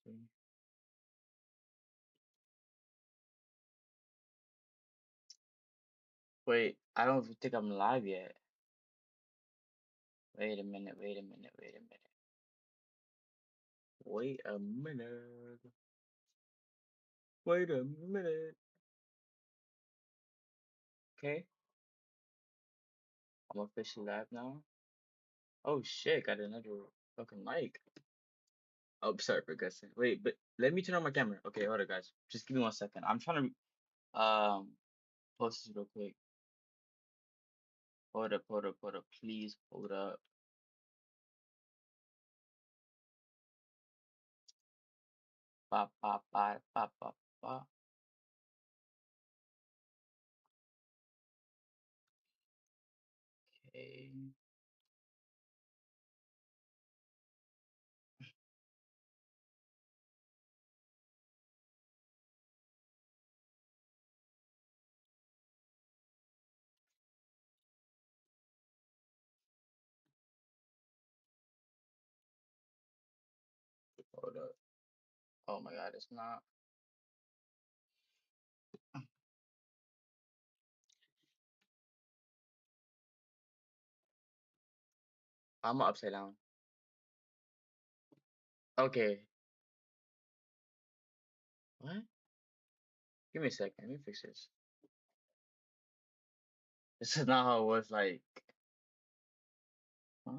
Mm. Wait, I don't think I'm live yet. Wait a minute, wait a minute, wait a minute. Wait a minute. Wait a minute. Okay, I'm officially live now. Oh shit, got another fucking mic. Oh, sorry for guessing. Wait, but let me turn on my camera. Okay, hold on, guys. Just give me 1 second. I'm trying to post this real quick. Hold up, hold up, hold up. Please hold up. Ba ba ba ba ba ba. Okay. Hold up. Oh my god, it's not. I'm upside down. Okay. What? Give me a second. Let me fix this. This is not how it was like. Huh?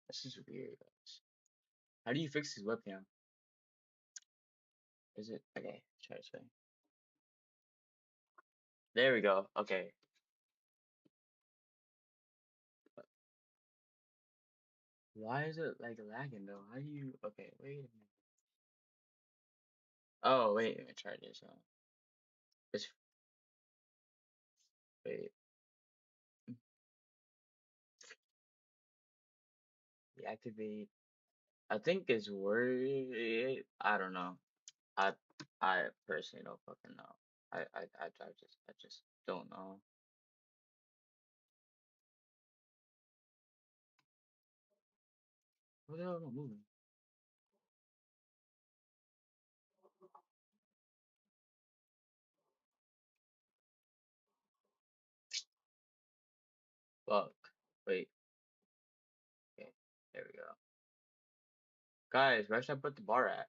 This is weird, guys. How do you fix this webcam? Is it okay? Try. There we go. Okay. Why is it like lagging though? How do you? Okay, wait a minute. Oh wait, let me try this. It's wait. Deactivate. I think it's word. I don't know. I I personally don't fucking know. I just don't know. What the hell am I moving? Fuck. Wait. Okay. There we go. Guys, where should I put the bar at?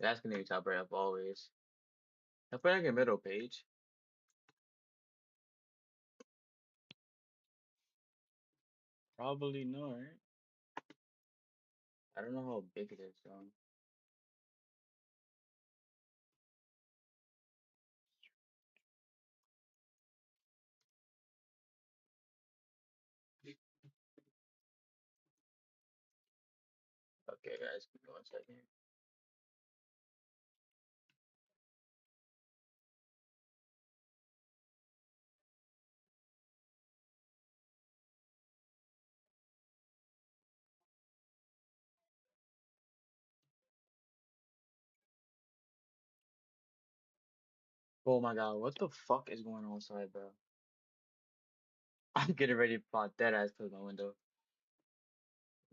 That's gonna be top right up always. I put like a middle page. Probably no, right? I don't know how big it is though. Okay, guys, give me 1 second. Oh my god, what the fuck is going on outside, bro? I'm getting ready to pop dead ass close my window.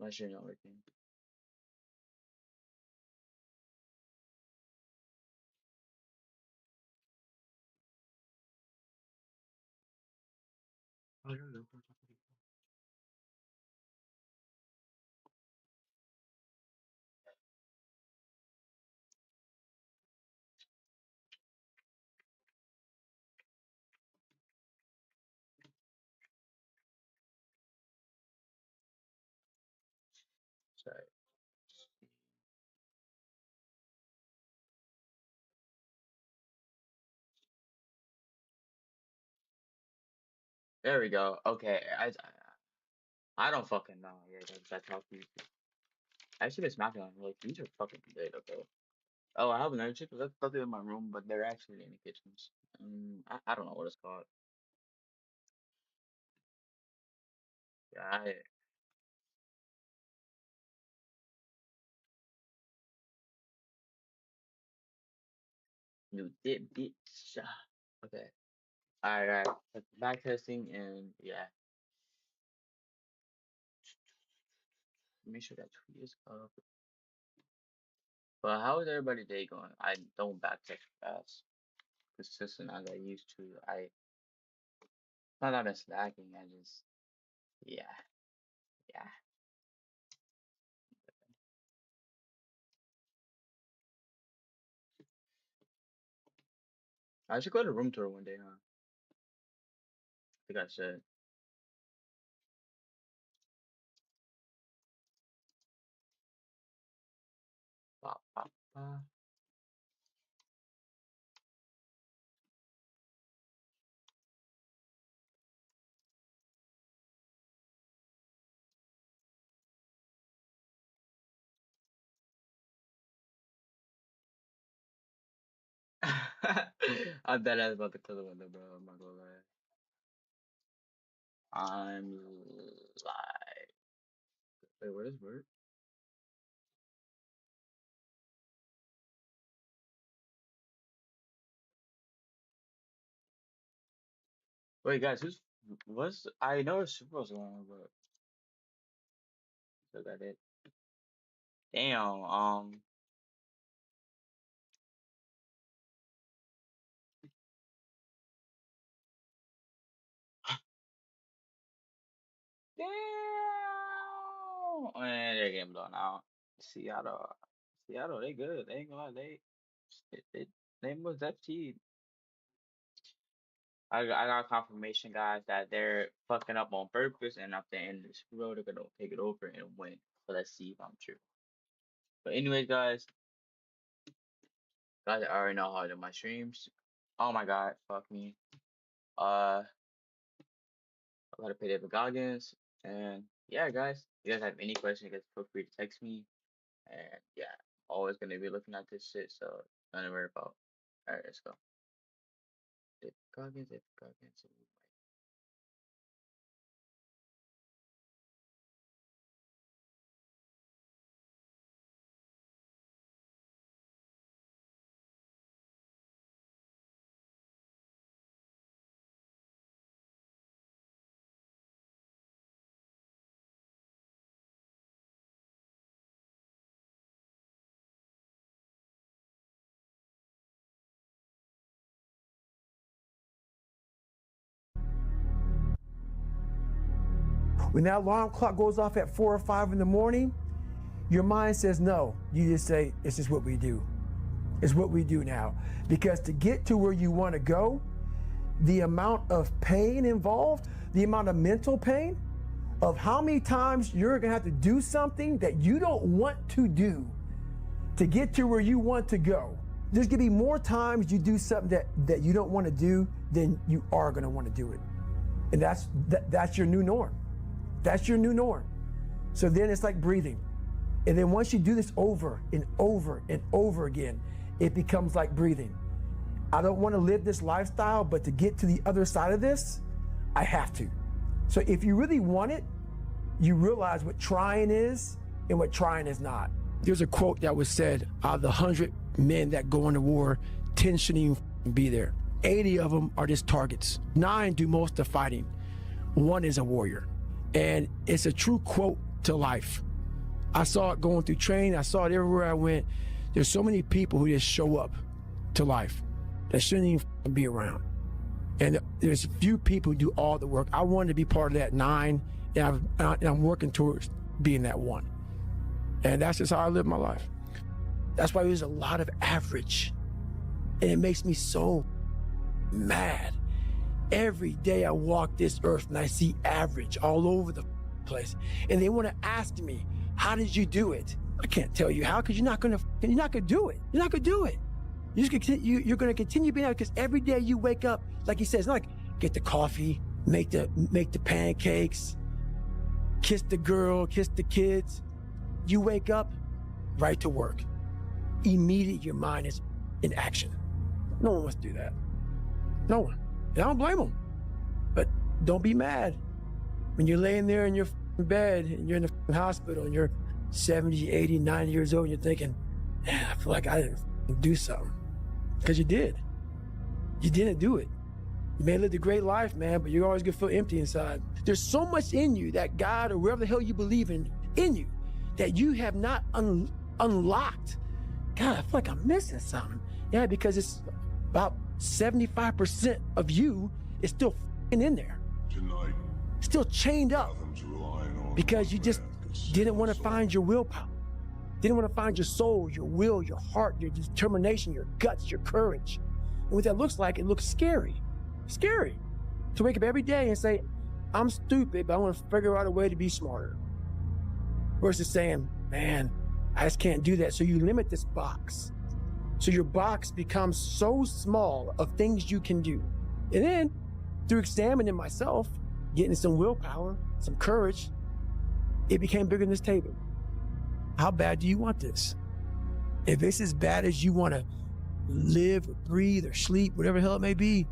My shit not working. Sorry. There we go. Okay, I don't fucking know. Yeah, that's how people. I should have smacking on. Like these are fucking good. Okay. Oh, I have another chick. That's they're in my room, but they're actually in the kitchens. I don't know what it's called. Yeah, you did bitch. Okay. Alright. Back testing and yeah. Make sure that tweet is up. But how is everybody day going? I don't backtest fast, consistent as I used to. Not that I've been slacking. I just yeah yeah. I should go to room tour one day, huh? I think I should. Ba, ba, ba. I'm dead ass about to close the window, bro. I'm not gonna lie. I'm live. Wait, what is word? Wait, guys, what's I know it's Super Bowl's going on, but is that it? Damn. Damn. Man, they're getting blown out. Seattle, Seattle, they good. They ain't gonna lie, they, they was FT. I got confirmation, guys, that they're fucking up on purpose, and after the end of the Super Bowl, they're gonna take it over and win. So let's see if I'm true. But anyways, guys, I already know how to do my streams. Oh my god, fuck me. I gotta pay David Goggins, and yeah, guys, if you guys have any questions, you guys feel free to text me, and yeah, I'm always gonna be looking at this shit, so nothing to worry about. All right, let's go. David Goggins, David Goggins. When that alarm clock goes off at 4 or 5 in the morning, your mind says no. You just say, it's just what we do. It's what we do now. Because to get to where you want to go, the amount of pain involved, the amount of mental pain, of how many times you're going to have to do something that you don't want to do to get to where you want to go. There's going to be more times you do something that you don't want to do than you are going to want to do it. And that's your new norm. That's your new norm. So then it's like breathing. And then once you do this over and over and over again, it becomes like breathing. I don't want to live this lifestyle, but to get to the other side of this, I have to. So if you really want it, you realize what trying is and what trying is not. There's a quote that was said, out of the 100 men that go into war, 10 shouldn't even be there. 80 of them are just targets. 9 do most of the fighting. 1 is a warrior. And it's a true quote to life. I saw it going through training. I saw it everywhere I went. There's so many people who just show up to life that shouldn't even be around. And there's a few people who do all the work. I wanted to be part of that 9, and I'm working towards being that 1. And that's just how I live my life. That's why there's a lot of average. And it makes me so mad. Every day I walk this earth and I see average all over the place. And they want to ask me, how did you do it? I can't tell you how, because you're not gonna do it. You're not gonna do it. You're gonna continue being out, because every day you wake up, like he says, like get the coffee, make the pancakes, kiss the girl, kiss the kids. You wake up, right to work. Immediately your mind is in action. No one wants to do that. No one. And I don't blame them. But don't be mad when you're laying there in your bed and you're in the hospital and you're 70, 80, 90 years old and you're thinking, man, I feel like I didn't do something. Because you did. You didn't do it. You may have lived a great life, man, but you're always gonna feel empty inside. There's so much in you that God or wherever the hell you believe in you, that you have not unlocked. God, I feel like I'm missing something. Yeah, because it's about 75% of you is still in there. Tonight, Still chained up because you just didn't want to find your willpower. Didn't want to find your soul, your will, your heart, your determination, your guts, your courage. And what that looks like, it looks scary. Scary. To wake up every day and say, I'm stupid, but I want to figure out a way to be smarter. Versus saying, man, I just can't do that. So you limit this box. So your box becomes so small of things you can do. And then through examining myself, getting some willpower, some courage, it became bigger than this table. How bad do you want this? If it's as bad as you want to live or breathe or sleep, whatever the hell it may be,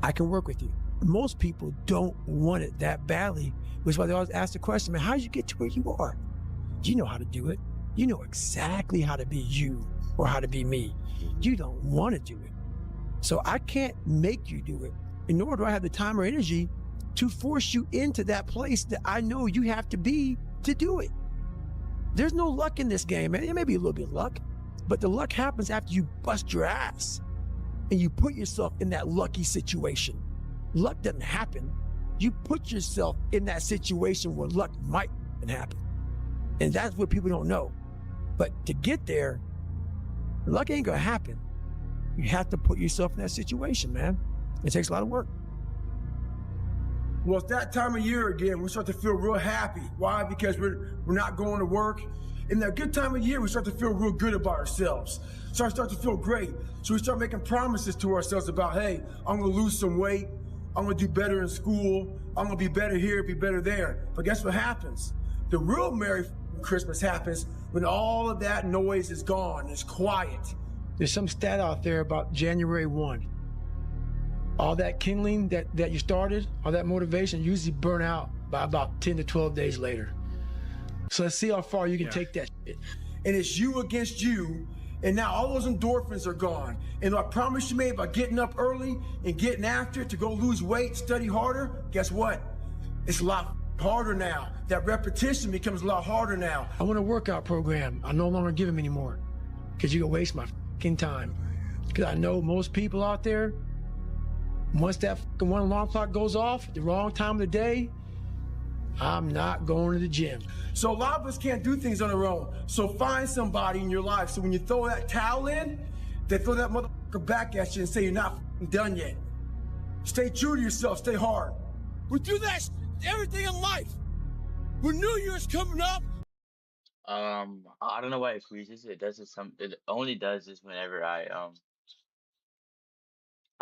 I can work with you. Most people don't want it that badly, which is why they always ask the question, man, how did you get to where you are? You know how to do it. You know exactly how to be you or how to be me. You don't want to do it. So I can't make you do it, and nor do I have the time or energy to force you into that place that I know you have to be to do it. There's no luck in this game, man. It may be a little bit of luck, but the luck happens after you bust your ass and you put yourself in that lucky situation. Luck doesn't happen. You put yourself in that situation where luck might happen. And that's what people don't know. But to get there, luck ain't gonna happen. You have to put yourself in that situation, man. It takes a lot of work. Well, it's that time of year again. We start to feel real happy. Why? Because we're not going to work. In that good time of year, we start to feel real good about ourselves. So I start to feel great. So we start making promises to ourselves about, hey, I'm gonna lose some weight. I'm gonna do better in school. I'm gonna be better here, be better there. But guess what happens? The real Merry Christmas happens when all of that noise is gone, it's quiet. There's some stat out there about January 1. All that kindling that you started, all that motivation usually burn out by about 10 to 12 days later. So let's see how far you can take that shit. And it's you against you, and now all those endorphins are gone. And I promise you made by getting up early and getting after it to go lose weight, study harder, guess what? It's a lot harder now. That repetition becomes a lot harder now. I want a workout program. I no longer give them anymore because you can waste my fucking time. Because I know most people out there, once that one alarm clock goes off, the wrong time of the day, I'm not going to the gym. So a lot of us can't do things on our own. So find somebody in your life. So when you throw that towel in, they throw that motherfucker back at you and say you're not done yet. Stay true to yourself, stay hard. We do that everything in life. When New Year's coming up. I don't know why it freezes. It does it it only does this whenever I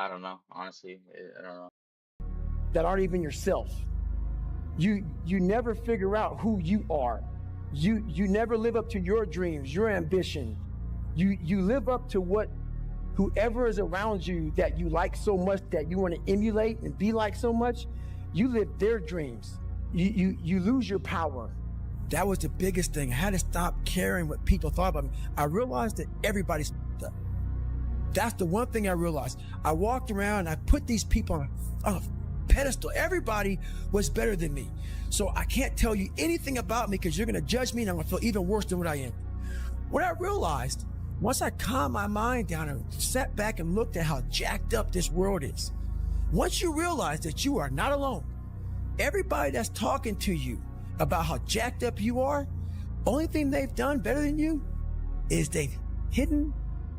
don't know, honestly. I don't know. That aren't even yourself. You never figure out who you are. You never live up to your dreams, your ambition. You live up to what whoever is around you that you like so much, that you want to emulate and be like so much, you live their dreams. You lose your power. That was the biggest thing. I had to stop caring what people thought about me. I realized that everybody's up. That's the one thing I realized. I walked around and I put these people on a pedestal. Everybody was better than me. So I can't tell you anything about me because you're gonna judge me and I'm gonna feel even worse than what I am. What I realized, once I calmed my mind down and sat back and looked at how jacked up this world is, once you realize that you are not alone, everybody that's talking to you about how jacked up you are, only thing they've done better than you is they've hidden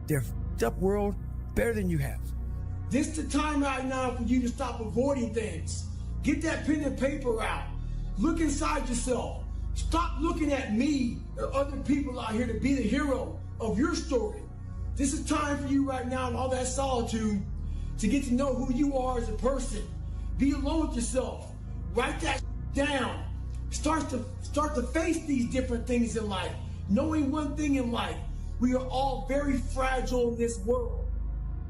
their up world better than you have. This is the time right now for you to stop avoiding things. Get that pen and paper out. Look inside yourself. Stop looking at me or other people out here to be the hero of your story. This is time for you right now in all that solitude to get to know who you are as a person. Be alone with yourself. Write that down. Start to face these different things in life. Knowing one thing in life, we are all very fragile in this world.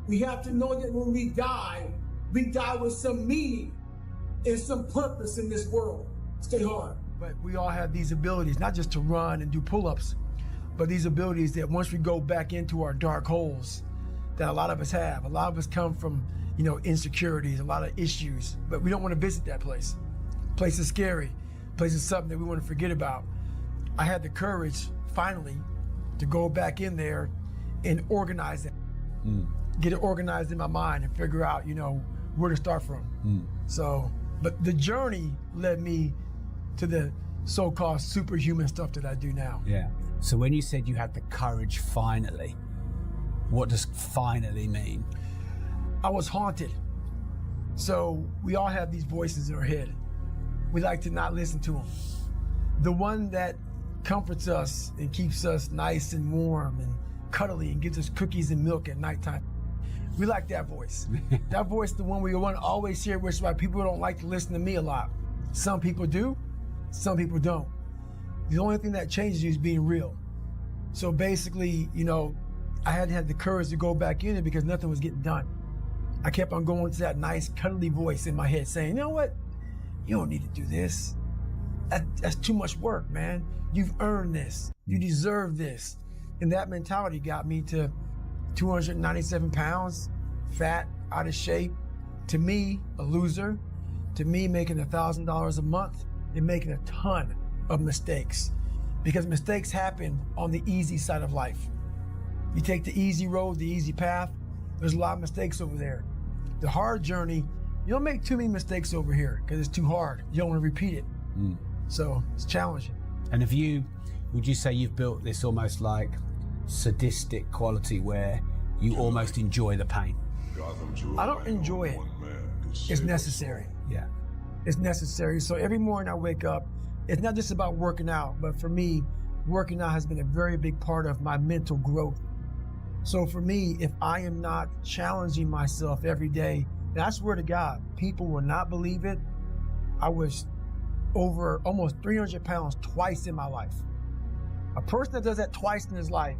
We have to know that when we die with some meaning and some purpose in this world. Stay hard. But we all have these abilities, not just to run and do pull-ups, but these abilities that once we go back into our dark holes, that a lot of us have. A lot of us come from, insecurities, a lot of issues, but we don't want to visit that place. Place is scary. Place is something that we want to forget about. I had the courage finally to go back in there and organize it, get it organized in my mind and figure out, where to start from. So, but the journey led me to the so-called superhuman stuff that I do now. Yeah. So when you said you had the courage finally, what does finally mean? I was haunted. So we all have these voices in our head. We like to not listen to them. The one that comforts us and keeps us nice and warm and cuddly and gives us cookies and milk at nighttime. We like that voice. That voice, the one we want to always hear, which is why people don't like to listen to me a lot. Some people do, some people don't. The only thing that changes you is being real. So basically, I had to have the courage to go back in it because nothing was getting done. I kept on going to that nice cuddly voice in my head saying, you know what? You don't need to do this. That's too much work, man. You've earned this. You deserve this. And that mentality got me to 297 pounds, fat, out of shape. To me, a loser. To me, making $1,000 a month and making a ton of mistakes. Because mistakes happen on the easy side of life. You take the easy road, the easy path, there's a lot of mistakes over there. The hard journey, you don't make too many mistakes over here because it's too hard. You don't want to repeat it. So it's challenging. And would you say you've built this almost like sadistic quality where you almost enjoy the pain? I don't enjoy it. It's necessary. Yeah. It's necessary. So every morning I wake up, it's not just about working out, but for me, working out has been a very big part of my mental growth. So for me, if I am not challenging myself every day, and I swear to God, people will not believe it. I was over almost 300 pounds twice in my life. A person that does that twice in his life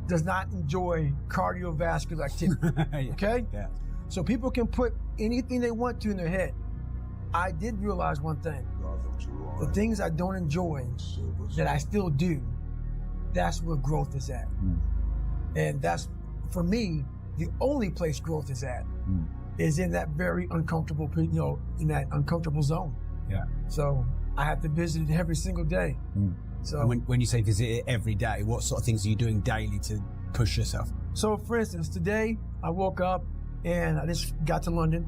does not enjoy cardiovascular activity, okay? Yeah. So people can put anything they want to in their head. I did realize one thing. The things I don't enjoy that I still do, that's where growth is at. And that's, for me, the only place growth is at, is in that very uncomfortable, in that uncomfortable zone. Yeah. So I have to visit it every single day. So and when you say visit it every day, what sort of things are you doing daily to push yourself? So for instance, today I woke up and I just got to London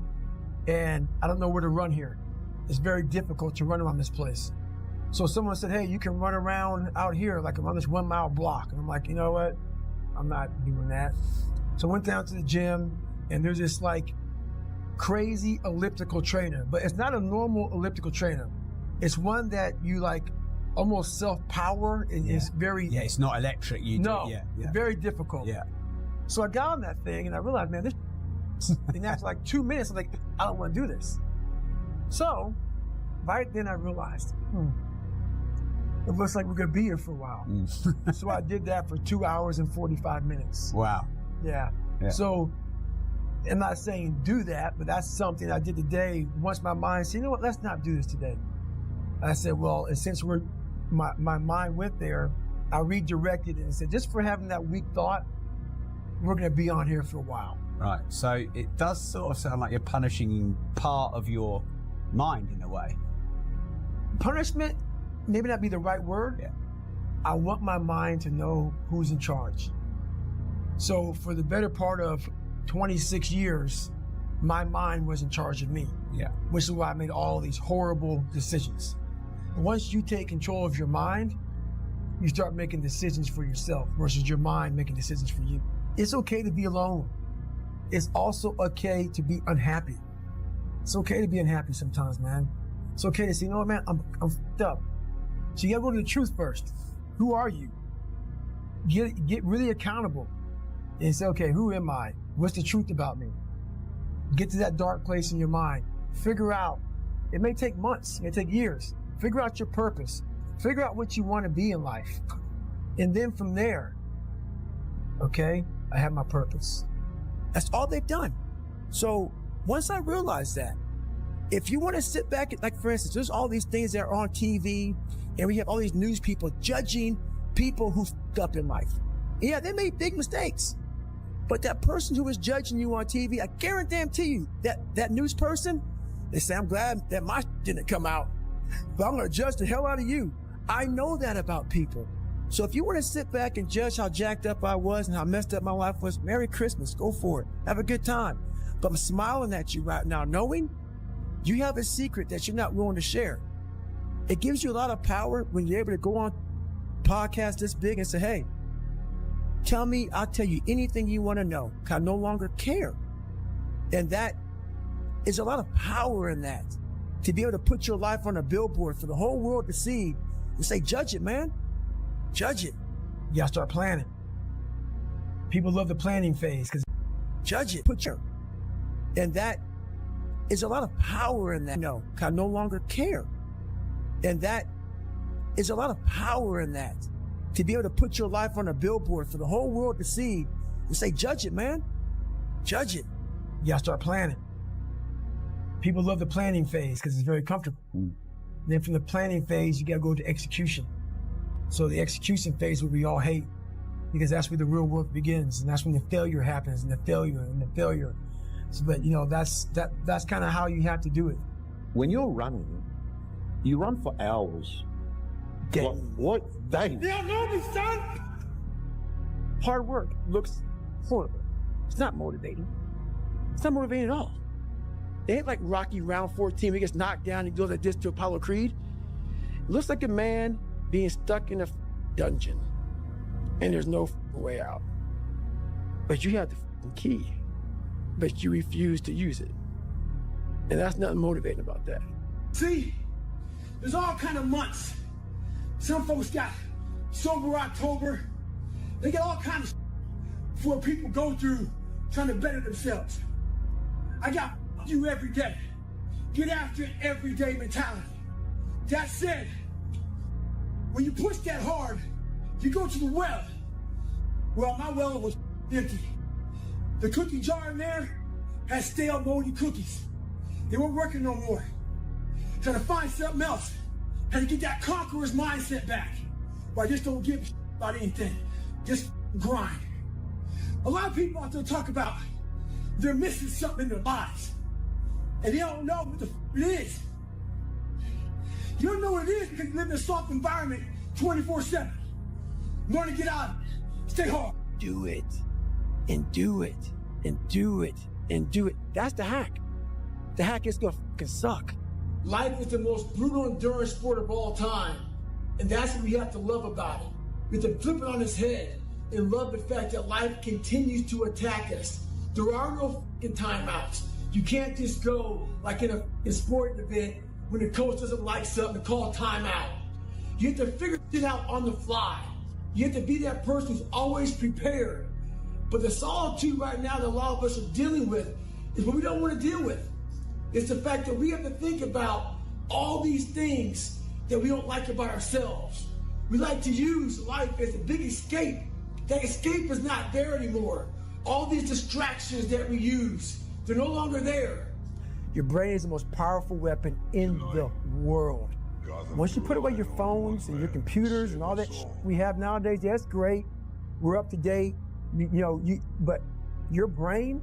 and I don't know where to run here. It's very difficult to run around this place. So someone said, hey, you can run around out here like around this 1 mile block. And I'm like, you know what? I'm not doing that. So I went down to the gym and there's this like crazy elliptical trainer, but it's not a normal elliptical trainer. It's one that you like almost self-power and it's very... Yeah, it's not electric. It's very difficult. Yeah. So I got on that thing and I realized, man, this and after like 2 minutes, I'm like, I don't want to do this. So right then I realized, it looks like we're going to be here for a while. So I did that for 2 hours and 45 minutes. Wow. Yeah. So I'm not saying do that, but that's something I did today. Once my mind said, you know what, let's not do this today. I said, well, and since my mind went there, I redirected it and said, just for having that weak thought, we're going to be on here for a while. Right. So it does sort of sound like you're punishing part of your mind in a way. Punishment, maybe not be the right word. Yeah. I want my mind to know who's in charge. So for the better part of 26 years, my mind was in charge of me. Yeah. Which is why I made all these horrible decisions. Once you take control of your mind, you start making decisions for yourself versus your mind making decisions for you. It's okay to be alone. It's also okay to be unhappy. It's okay to be unhappy sometimes, man. It's okay to say, you know what, man, I'm f***ed up. So you gotta go to the truth first. Who are you? Get really accountable and say, okay, who am I? What's the truth about me? Get to that dark place in your mind. Figure out, it may take months, it may take years. Figure out your purpose. Figure out what you want to be in life. And then from there, okay, I have my purpose. That's all they've done. So once I realized that, if you want to sit back, like for instance, there's all these things that are on TV and we have all these news people judging people who f***ed up in life. Yeah, they made big mistakes. But that person who is judging you on TV, I guarantee you that news person, they say, I'm glad that my didn't come out, but I'm going to judge the hell out of you. I know that about people. So if you want to sit back and judge how jacked up I was and how messed up my life was, Merry Christmas, go for it. Have a good time. But I'm smiling at you right now, knowing you have a secret that you're not willing to share. It gives you a lot of power when you're able to go on podcasts this big and say, hey, tell me, I'll tell you anything you want to know. I no longer care. And that is a lot of power in that, to be able to put your life on a billboard for the whole world to see and say, judge it, man. Judge it. You gotta start planning. People love the planning phase because judge it, and that is a lot of power in that. No, I no longer care. And that is a lot of power in that, to be able to put your life on a billboard for the whole world to see and say, judge it, man. Judge it. You gotta start planning. People love the planning phase because it's very comfortable. Then from the planning phase, you gotta go to execution. So the execution phase, where we all hate, because that's where the real work begins, and that's when the failure happens, and the failure. So, but that's kind of how you have to do it. When you're running, you run for hours. What days? They'll know me, son. Hard work looks horrible. It's not motivating. It's not motivating at all. It ain't like Rocky round 14, he gets knocked down and goes like this to Apollo Creed. It looks like a man being stuck in a dungeon and there's no way out. But you have the key, but you refuse to use it. And that's nothing motivating about that. See, there's all kind of months. Some folks got sober October. They get all kinds of for people go through trying to better themselves. I got you every day. Get after it every day mentality. That said, when you push that hard, you go to the well. Well, my well was empty. The cookie jar in there had stale, moldy cookies. They weren't working no more. Trying to find something else. Had to get that conqueror's mindset back. Where I just don't give a shit about anything. Just grind. A lot of people out there talk about they're missing something in their lives. And they don't know what the it is. You don't know what it is because you live in a soft environment 24/7. Learn to get out of it. Stay hard. Do it. And do it. And do it. And do it. That's the hack. The hack is gonna fucking suck. Life is the most brutal endurance sport of all time. And that's what we have to love about it. We have to flip it on its head and love the fact that life continues to attack us. There are no fucking timeouts. You can't just go like in a sporting event when the coach doesn't like something to call timeout. You have to figure it out on the fly. You have to be that person who's always prepared. But the solitude right now that a lot of us are dealing with is what we don't want to deal with. It's the fact that we have to think about all these things that we don't like about ourselves. We like to use life as a big escape. That escape is not there anymore. All these distractions that we use, they're no longer there. Your brain is the most powerful weapon in the world. Once you put away your phones and your computers and all that shit we have nowadays, that's great. We're up to date, but your brain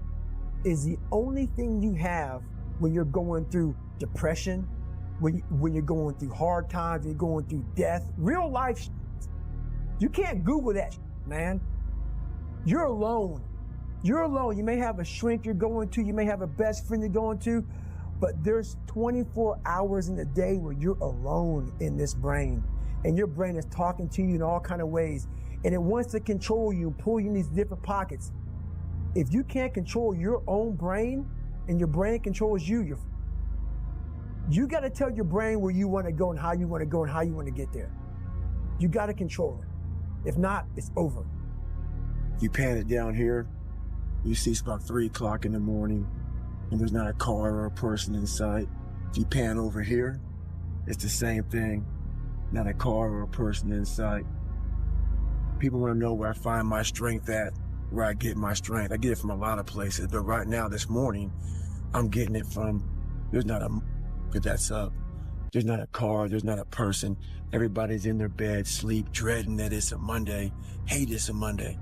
is the only thing you have when you're going through depression, when you're going through hard times, you're going through death, real life shit. You can't Google that shit, man. You're alone. You're alone. You may have a shrink you're going to, you may have a best friend you're going to, but there's 24 hours in the day where you're alone in this brain. And your brain is talking to you in all kinds of ways. And it wants to control you and pull you in these different pockets. If you can't control your own brain and your brain controls you, you got to tell your brain where you want to go and how you want to go and how you want to get there. You got to control it. If not, it's over. You pan it down here, you see it's about 3 o'clock in the morning and there's not a car or a person in sight. If you pan over here, it's the same thing. Not a car or a person in sight. People want to know where I find my strength at, where I get my strength. I get it from a lot of places, but right now, this morning, I'm getting it from, there's not a that's up. There's not a car, there's not a person. Everybody's in their bed, sleep, dreading that it's a Monday, hate it's a Monday.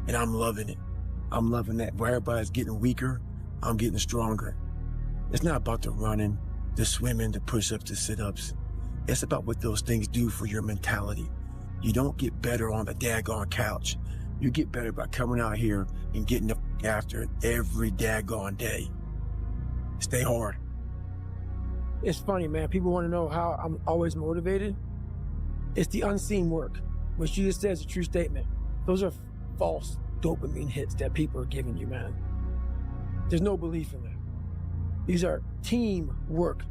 And I'm loving it. I'm loving that. Where everybody's getting weaker, I'm getting stronger. It's not about the running, the swimming, the push-ups, the sit-ups. It's about what those things do for your mentality. You don't get better on the daggone couch. You get better by coming out here and getting the after it every daggone day. Stay hard. It's funny, man. People want to know how I'm always motivated. It's the unseen work. What you just said is a true statement. Those are false dopamine hits that people are giving you, man. There's no belief in that. These are teamwork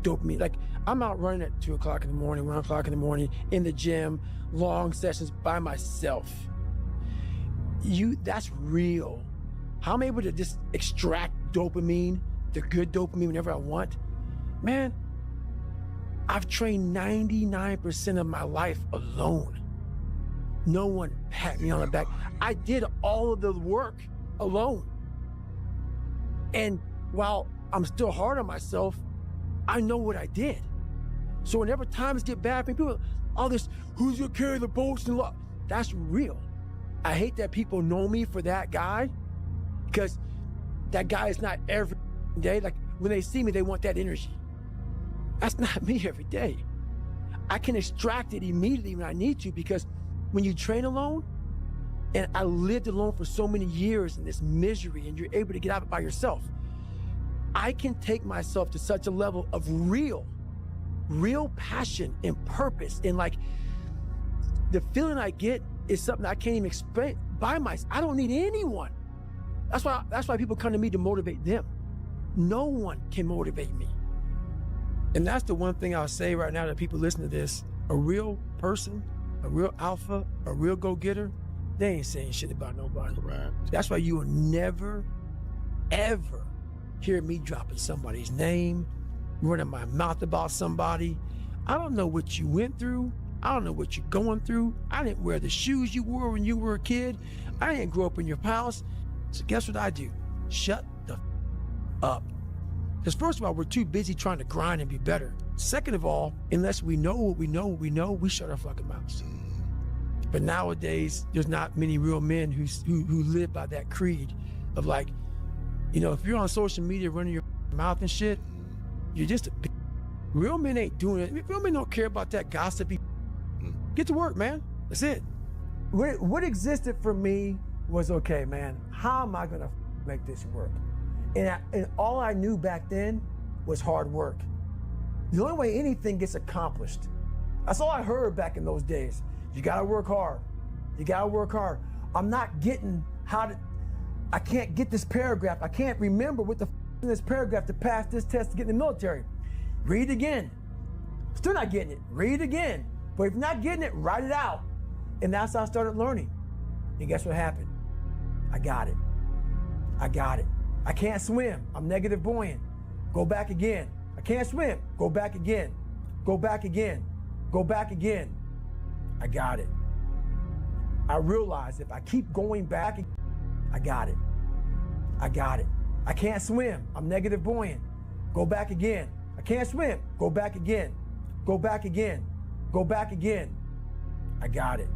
dopamine. Like, I'm out running at 2 o'clock in the morning, 1 o'clock in the morning, in the gym, long sessions by myself. That's real. How I'm able to just extract dopamine, the good dopamine whenever I want. Man, I've trained 99% of my life alone. No one pat me on the back. I did all of the work alone. And while I'm still hard on myself, I know what I did. So whenever times get bad, people, all this, who's gonna carry the boats and love? That's real. I hate that people know me for that guy, because that guy is not every day. Like, when they see me, they want that energy. That's not me every day. I can extract it immediately when I need to, because when you train alone, and I lived alone for so many years in this misery, and you're able to get out of it by yourself, I can take myself to such a level of real passion and purpose. And like, the feeling I get is something I can't even explain by myself. I don't need anyone. That's why people come to me to motivate them. No one can motivate me. And that's the one thing I'll say right now to people listening to this. A real person, a real alpha, a real go-getter, they ain't saying shit about nobody. Right. That's why you will never, ever hear me dropping somebody's name, running my mouth about somebody. I don't know what you went through. I don't know what you're going through. I didn't wear the shoes you wore when you were a kid. I didn't grow up in your house. So guess what I do? Shut the up. Because first of all, we're too busy trying to grind and be better. Second of all, unless we know what we know, we shut our fucking mouths. But nowadays, there's not many real men who live by that creed of like, you know, if you're on social media running your mouth and shit, you're just a bitch. Real men ain't doing it. Real men don't care about that gossipy. Get to work, man. That's it. What existed for me was, okay, man, how am I gonna make this work? And all I knew back then was hard work. The only way anything gets accomplished. That's all I heard back in those days. You gotta work hard. You gotta work hard. I'm not getting I can't get this paragraph. I can't remember what the in this paragraph to pass this test to get in the military. Read again. Still not getting it. Read again. But if you're not getting it, write it out. And that's how I started learning. And guess what happened? I got it. I got it. I can't swim. I'm negative buoyant. Go back again. I can't swim. Go back again. Go back again. Go back again. I got it. I realized if I keep going back, I got it. I got it. I can't swim. I'm negative buoyant. Go back again. I can't swim. Go back again. Go back again. Go back again. I got it.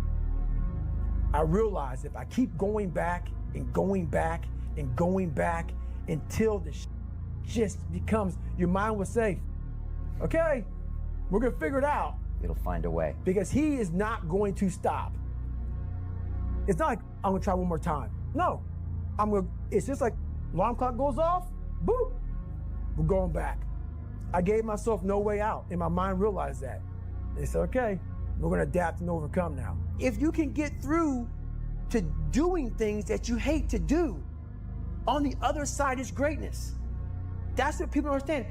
I realized if I keep going back and going back and going back until the just becomes, your mind will say, okay, we're gonna figure it out. It'll find a way. Because he is not going to stop. It's not like I'm gonna try one more time. No, it's just like alarm clock goes off, boop, we're going back. I gave myself no way out, and my mind realized that. They said, okay, we're gonna adapt and overcome now. If you can get through to doing things that you hate to do, on the other side is greatness. That's what people don't understand.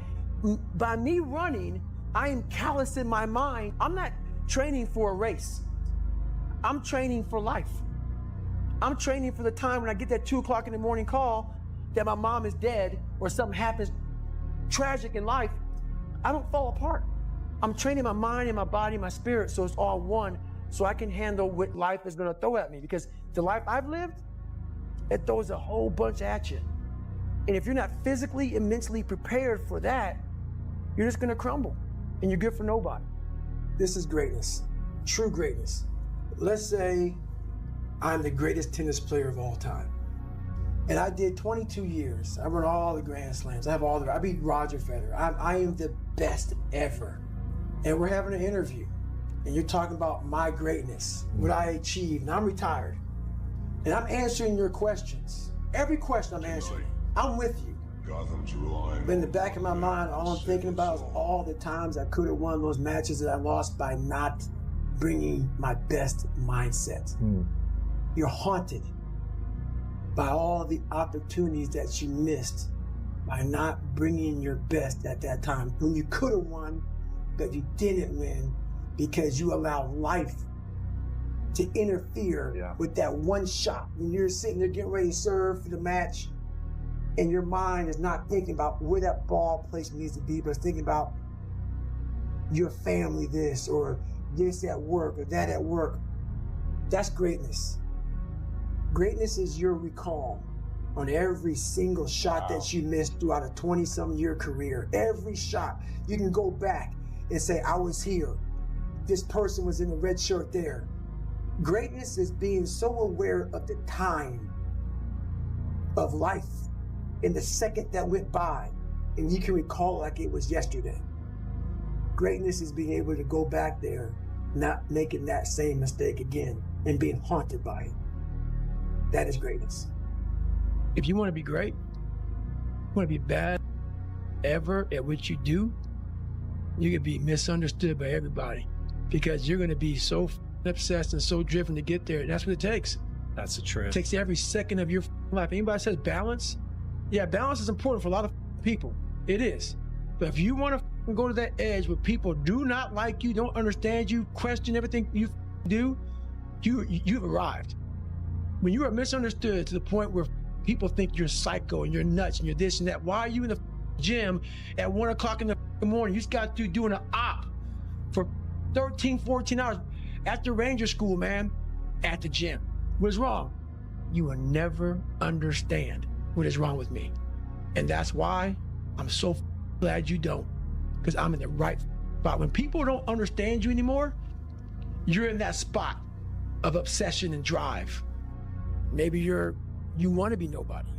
By me running, I am callous in my mind. I'm not training for a race. I'm training for life. I'm training for the time when I get that 2 o'clock in the morning call that my mom is dead or something happens tragic in life. I don't fall apart. I'm training my mind and my body and my spirit so it's all one, so I can handle what life is gonna throw at me, because the life I've lived, it throws a whole bunch at you. And if you're not physically and mentally prepared for that, you're just gonna crumble and you're good for nobody. This is greatness, true greatness. Let's say I'm the greatest tennis player of all time. And I did 22 years. I run all the Grand Slams. I beat Roger Federer. I am the best ever. and we're having an interview, and you're talking about my greatness, what I achieved, and I'm retired, and I'm answering your questions. Every question I'm answering, I'm with you. But in the back of my mind, all I'm thinking about is all the times I could have won those matches that I lost by not bringing my best mindset. You're haunted by all the opportunities that you missed by not bringing your best at that time, when you could have won, but you didn't win because you allowed life to interfere with that one shot. When you're sitting there getting ready to serve for the match, and your mind is not thinking about where that ball placement needs to be, but it's thinking about your family this, or this at work, or that at work. That's greatness. Greatness is your recall on every single shot that you missed throughout a 20-something year career. Every shot, you can go back and say, I was here. This person was in a red shirt there. Greatness is being so aware of the time of life in the second that went by, and you can recall like it was yesterday. Greatness is being able to go back there, not making that same mistake again, and being haunted by it. That is greatness. If you want to be great, you want to be bad ever at what you do, you can be misunderstood by everybody because you're going to be so obsessed and so driven to get there. And that's what it takes. That's the truth. It takes every second of your life. Anybody says balance? Yeah, balance is important for a lot of people. It is. But if you want to go to that edge where people do not like you, don't understand you, question everything you do, you've arrived. When you are misunderstood to the point where people think you're psycho and you're nuts and you're this and that, why are you in the gym at 1 o'clock in the morning? You just got through doing an op for 13, 14 hours after Ranger School, man, at the gym. What's wrong? You will never understand what is wrong with me. And that's why I'm so glad you don't, because I'm in the right spot. When people don't understand you anymore, you're in that spot of obsession and drive. Maybe you want to be nobody.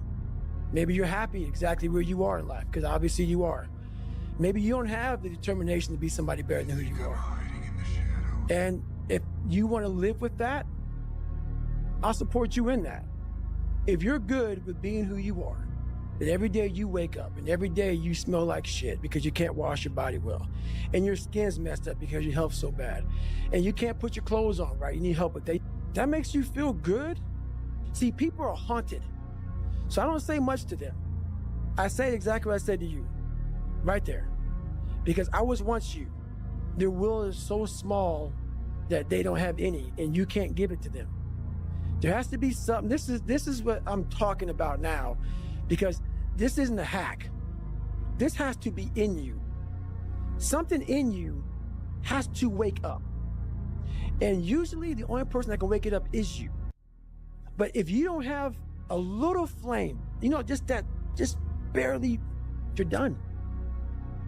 Maybe you're happy exactly where you are in life, because obviously you are. Maybe you don't have the determination to be somebody better than who you are. And if you want to live with that, I'll support you in that. If you're good with being who you are, that every day you wake up and every day you smell like shit because you can't wash your body well, and your skin's messed up because your health's so bad, and you can't put your clothes on right, you need help with that makes you feel good. See, people are haunted. So I don't say much to them. I say exactly what I said to you, right there. Because I was once you. Their will is so small that they don't have any, and you can't give it to them. There has to be something. This is what I'm talking about now, because this isn't a hack. This has to be in you. Something in you has to wake up. And usually the only person that can wake it up is you. But if you don't have a little flame, just barely, you're done.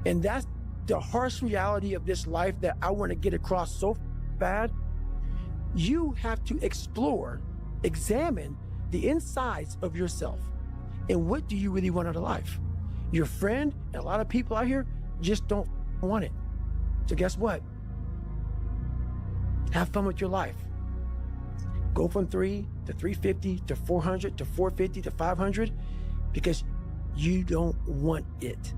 And that's the harsh reality of this life that I want to get across so bad. You have to examine the insides of yourself. And what do you really want out of life? Your friend and a lot of people out here just don't want it. So guess what? Have fun with your life. Go from 3 to 350 to 400 to 450 to 500 because you don't want it.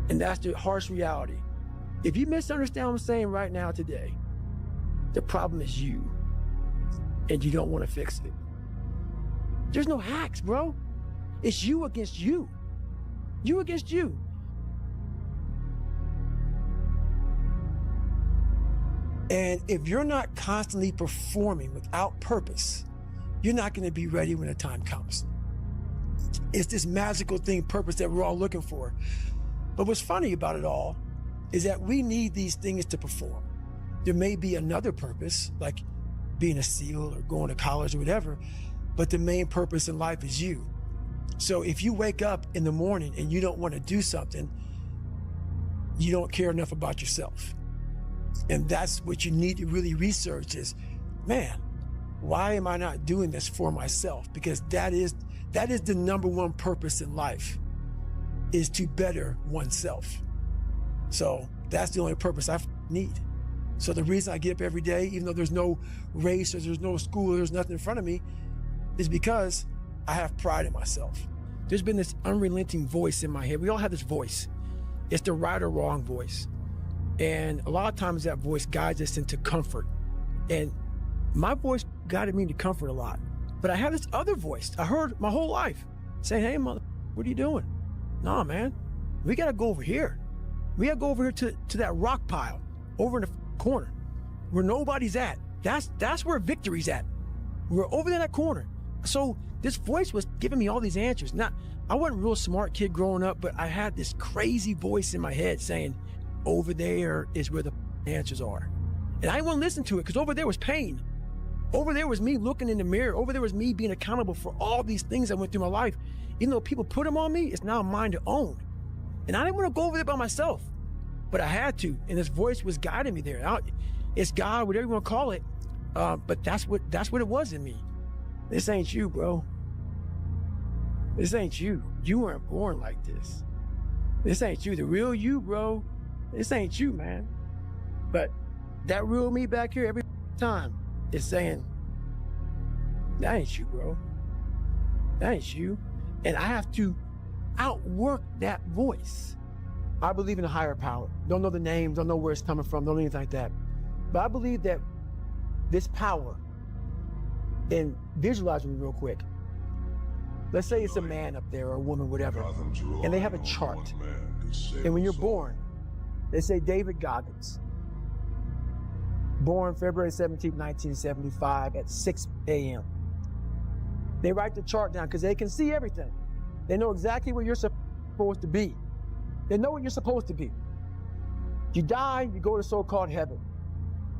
And that's the harsh reality. If you misunderstand what I'm saying right now today, the problem is you, and you don't want to fix it. There's no hacks, bro. It's you against you. You against you. And if you're not constantly performing without purpose, you're not going to be ready when the time comes. It's this magical thing, purpose, that we're all looking for. But what's funny about it all is that we need these things to perform. There may be another purpose, like being a SEAL or going to college or whatever, but the main purpose in life is you. So if you wake up in the morning and you don't want to do something, you don't care enough about yourself. And that's what you need to really research is, man, why am I not doing this for myself? Because that is the number one purpose in life, is to better oneself. So That's the only purpose I need. So the reason I get up every day, even though there's no race or there's no school, there's nothing in front of me, is because I have pride in myself. There's been this unrelenting voice in my head. We all have this voice. It's the right or wrong voice. And a lot of times that voice guides us into comfort. And my voice guided me into comfort a lot. But I had this other voice I heard my whole life saying, hey, mother, what are you doing? Nah, man, we got to go over here. We got to go over here to that rock pile over in the corner where nobody's at. That's where victory's at. We're over there in that corner. So this voice was giving me all these answers. I wasn't a real smart kid growing up, but I had this crazy voice in my head saying, over there is where the answers are. And I didn't want to listen to it because over there was pain. Over there was me looking in the mirror. Over there was me being accountable for all these things I went through my life. Even though people put them on me, it's now mine to own. And I didn't want to go over there by myself, but I had to. And this voice was guiding me there. It's God, whatever you want to call it. But that's what it was in me. This ain't you, bro. This ain't you. You weren't born like this. This ain't you. The real you, bro. This ain't you, man. But that real me back here every time is saying, that ain't you, bro. That ain't you. And I have to outwork that voice. I believe in a higher power. Don't know the name, don't know where it's coming from, don't know anything like that. But I believe that this power, and visualize me real quick. Let's say it's a man up there or a woman, whatever, and they have a chart. And when you're born, they say David Goggins, born February 17, 1975 at 6 a.m. They write the chart down because they can see everything. They know exactly where you're supposed to be. They know what you're supposed to be. You die, you go to so-called heaven.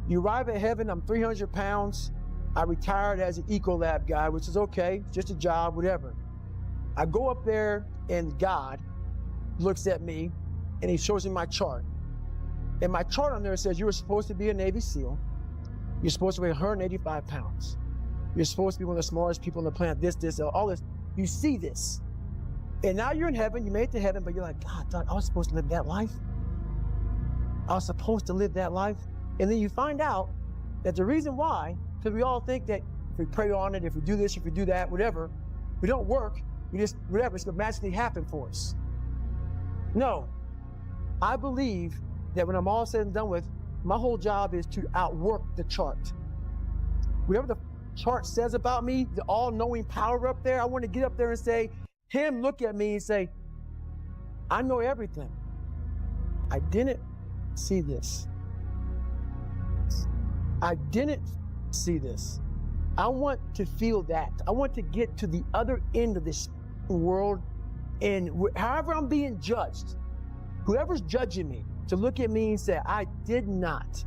You arrive at heaven, I'm 300 pounds. I retired as an Ecolab guy, which is okay, just a job, whatever. I go up there and God looks at me and he shows me my chart. And my chart on there says you were supposed to be a Navy SEAL. You're supposed to weigh 185 pounds. You're supposed to be one of the smartest people on the planet, this, all this. You see this. And now you're in heaven, you made it to heaven, but you're like, God, I was supposed to live that life. I was supposed to live that life. And then you find out that the reason why, because we all think that if we pray on it, if we do this, if we do that, whatever, we don't work, we just, whatever, it's going to magically happen for us. No, I believe that when I'm all said and done with, my whole job is to outwork the chart. Whatever the chart says about me, the all-knowing power up there, I want to get up there and say, him look at me and say, I know everything. I didn't see this. I didn't see this. I want to feel that. I want to get to the other end of this world, and however I'm being judged, whoever's judging me, to look at me and say, I did not.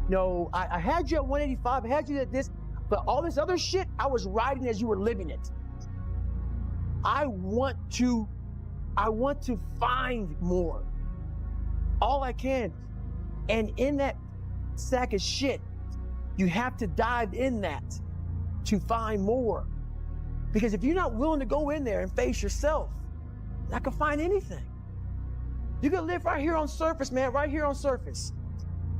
No, I had you at 185, I had you at this, but all this other shit, I was riding as you were living it. I want to find more. All I can. And in that sack of shit, you have to dive in that to find more. Because if you're not willing to go in there and face yourself, you're not gonna find anything. You're gonna live right here on surface, man, right here on surface.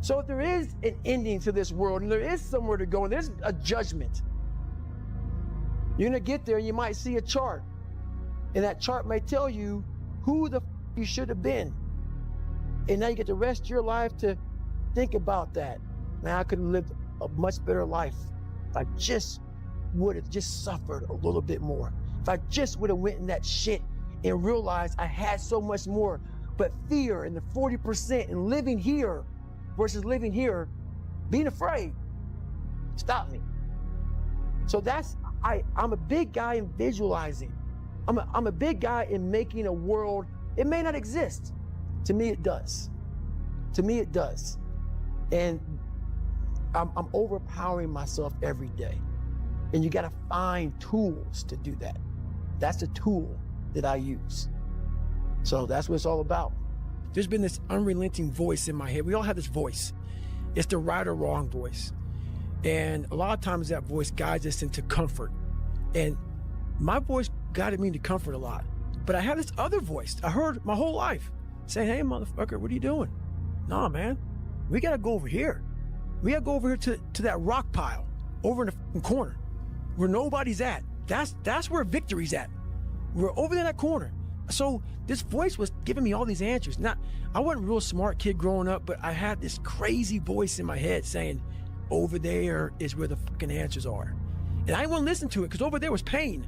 So if there is an ending to this world and there is somewhere to go and there's a judgment, you're gonna get there and you might see a chart. And that chart may tell you who the you should have been. And now you get the rest of your life to think about that. Man, I could have lived a much better life if I just would have just suffered a little bit more. If I just would have went in that shit and realized I had so much more. But fear and the 40% and living here versus living here, being afraid, stopped me. So I'm a big guy in visualizing. I'm a big guy in making a world, it may not exist. To me, it does. To me, it does. And I'm overpowering myself every day. And you gotta find tools to do that. That's the tool that I use. So that's what it's all about. There's been this unrelenting voice in my head. We all have this voice. It's the right or wrong voice. And a lot of times that voice guides us into comfort. And my voice guided me into comfort a lot. But I had this other voice I heard my whole life saying, hey, motherfucker, what are you doing? Nah, man, we got to go over here. We got to go over here to that rock pile over in the fucking corner where nobody's at. That's where victory's at. We're over there in that corner. So this voice was giving me all these answers. I wasn't a real smart kid growing up, but I had this crazy voice in my head saying, over there is where the fucking answers are. And I didn't want to listen to it because over there was pain.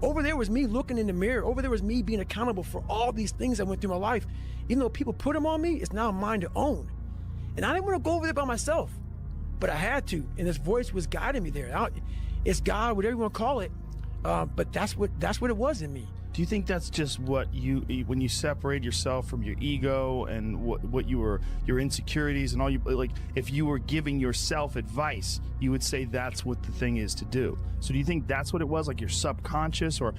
Over there was me looking in the mirror. Over there was me being accountable for all these things I went through my life. Even though people put them on me, it's now mine to own. And I didn't want to go over there by myself, but I had to. And this voice was guiding me there. It's God, whatever you want to call it. But that's what it was in me. Do you think that's just what when you separate yourself from your ego and what your insecurities and all like if you were giving yourself advice, you would say that's what the thing is to do. So do you think that's what it was, like your subconscious or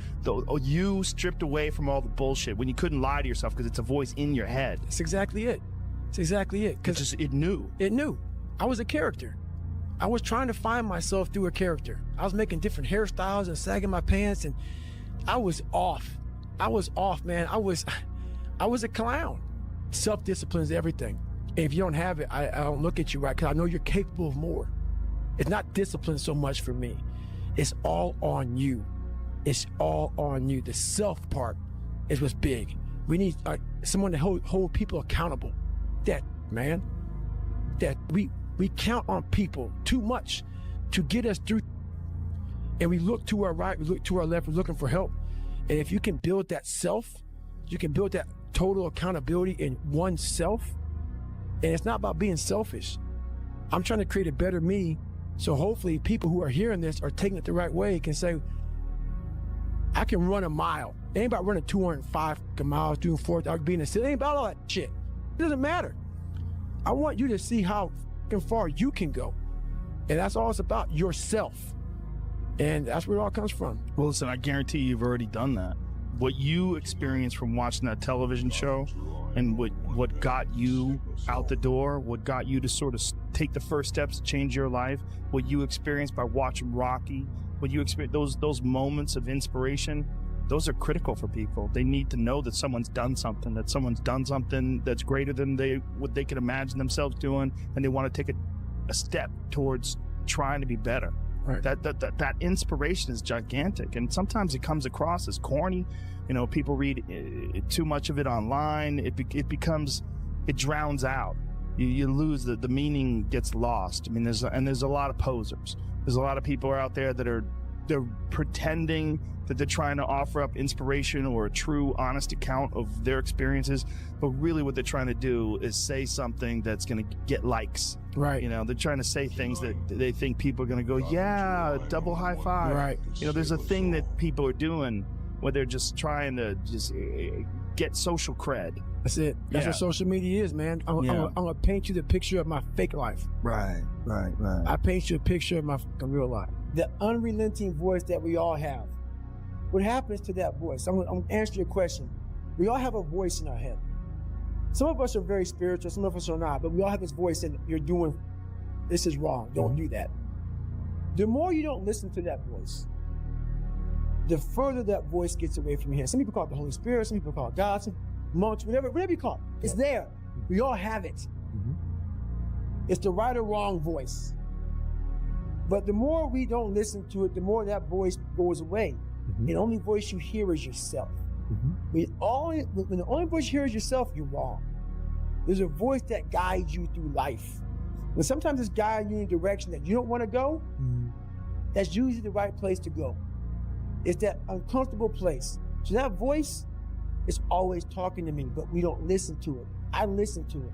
you stripped away from all the bullshit when you couldn't lie to yourself because it's a voice in your head? That's exactly it. It's exactly it. Because it knew. It knew. I was a character. I was trying to find myself through a character. I was making different hairstyles and sagging my pants, and I was off. I was off, man. I was a clown. Self-discipline is everything. And if you don't have it, I don't look at you right because I know you're capable of more. It's not discipline so much for me. It's all on you. It's all on you. The self part is what's big. We need someone to hold people accountable. That we count on people too much to get us through. And we look to our right, we look to our left, we're looking for help. And if you can build that self, you can build that total accountability in oneself. And it's not about being selfish. I'm trying to create a better me. So hopefully people who are hearing this are taking it the right way, can say, I can run a mile. It ain't about running 205 miles, doing 4,000, being a city. It ain't about all that shit. It doesn't matter. I want you to see how far you can go. And that's all it's about, yourself. And that's where it all comes from. Well, listen, I guarantee you've already done that. What you experienced from watching that television show and what got you out the door, what got you to sort of take the first steps to change your life, what you experienced by watching Rocky, what you experienced, those moments of inspiration, those are critical for people. They need to know that someone's done something that's greater than what they can imagine themselves doing, and they want to take a step towards trying to be better. Right. That inspiration is gigantic, and sometimes it comes across as corny. You know, people read too much of it online. It drowns out. You lose the meaning, gets lost. I mean, there's a lot of posers. There's a lot of people out there that they're pretending that they're trying to offer up inspiration or a true, honest account of their experiences, but really what they're trying to do is say something that's going to get likes. Right. You know, they're trying to say things that they think people are going to go, yeah, double high five. Right. You know, there's a thing that people are doing where they're just trying to get social cred. That's it. That's what social media is, man. I'm going to paint you the picture of my fake life. Right. I paint you a picture of my fucking real life. The unrelenting voice that we all have. What happens to that voice? I'm going to answer your question. We all have a voice in our head. Some of us are very spiritual, some of us are not, but we all have this voice and you're doing, this is wrong, don't do that. The more you don't listen to that voice, the further that voice gets away from your head. Some people call it the Holy Spirit, some people call it God, some monks, whatever you call it. It's there. We all have it. Mm-hmm. It's the right or wrong voice. But the more we don't listen to it, the more that voice goes away. Mm-hmm. The only voice you hear is yourself. Mm-hmm. When the only voice you hear is yourself, you're wrong. There's a voice that guides you through life. When sometimes it's guiding you in a direction that you don't want to go, that's usually the right place to go. It's that uncomfortable place. So that voice is always talking to me, but we don't listen to it. I listen to it.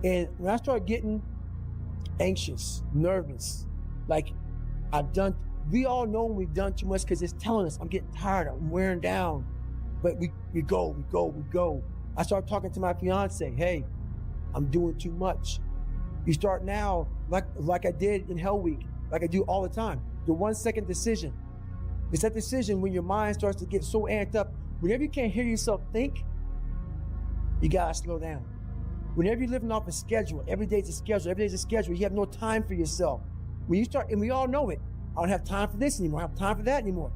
And when I start getting anxious, nervous, like we all know when we've done too much because it's telling us, I'm getting tired, I'm wearing down. But we go. I start talking to my fiance, hey, I'm doing too much. You start now, like I did in Hell Week, like I do all the time, the 1 second decision. It's that decision when your mind starts to get so amped up, whenever you can't hear yourself think, you gotta slow down. Whenever you're living off a schedule, every day's a schedule, you have no time for yourself. When you start, and we all know it, I don't have time for this anymore, I don't have time for that anymore.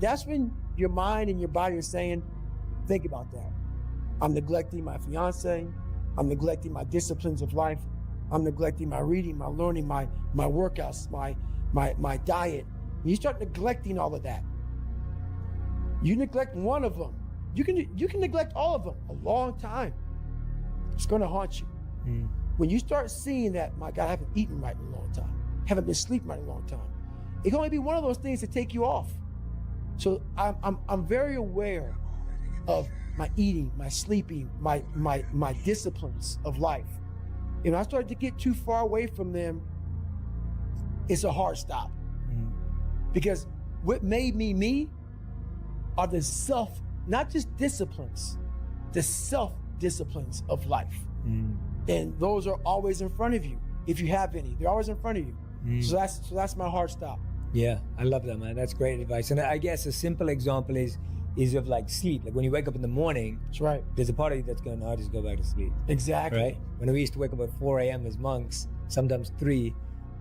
That's when your mind and your body are saying, think about that. I'm neglecting my fiance. I'm neglecting my disciplines of life. I'm neglecting my reading, my learning, my workouts, my diet. When you start neglecting all of that, you neglect one of them. You can neglect all of them a long time. It's going to haunt you. When you start seeing that, my God, I haven't eaten right in a long time, haven't been sleeping right in a long time, it can only be one of those things to take you off. So I'm very aware of my eating, my sleeping, my disciplines of life. And when I started to get too far away from them, it's a hard stop. Because what made me me are the not just disciplines, the self-disciplines of life. And those are always in front of you. If you have any, they're always in front of you. So that's my hard stop. Yeah, I love that, man. That's great advice. And I guess a simple example is of like sleep. Like when you wake up in the morning, That's right. there's a part of you that's going, I'll just go back to sleep. Exactly. Right? When we used to wake up at 4 a.m. as monks, sometimes 3,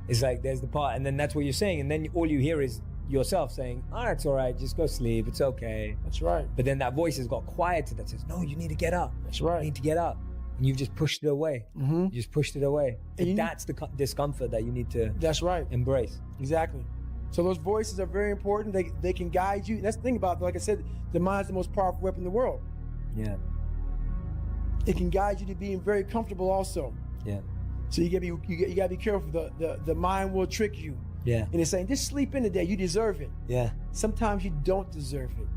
it's like there's the part, and then that's what you're saying, and then all you hear is yourself saying, oh, it's all right, just go sleep, it's okay. That's right. But then that voice has got quieter that says, no, you need to get up. That's You right. need to get up. And you've just pushed it away. You just pushed it away. And And that's the discomfort that you need to That's right. embrace. Exactly. So those voices are very important. They can guide you. That's the thing about it. Like I said, the mind's the most powerful weapon in the world. Yeah. It can guide you to being very comfortable also. Yeah. So you gotta be careful. The mind will trick you. Yeah. And it's saying, just sleep in today, you deserve it. Yeah. Sometimes you don't deserve it.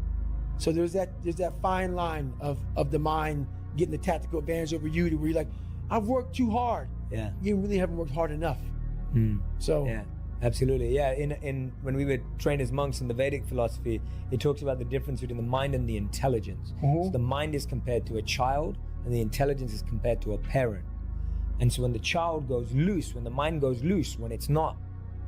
So there's that fine line of the mind getting the tactical advantage over you to where you're like, I've worked too hard. Yeah. You really haven't worked hard enough. So Yeah. Absolutely. Yeah. In when we were trained as monks in the Vedic philosophy, it talks about the difference between the mind and the intelligence. So the mind is compared to a child and the intelligence is compared to a parent. And so when the child goes loose, when the mind goes loose, when it's not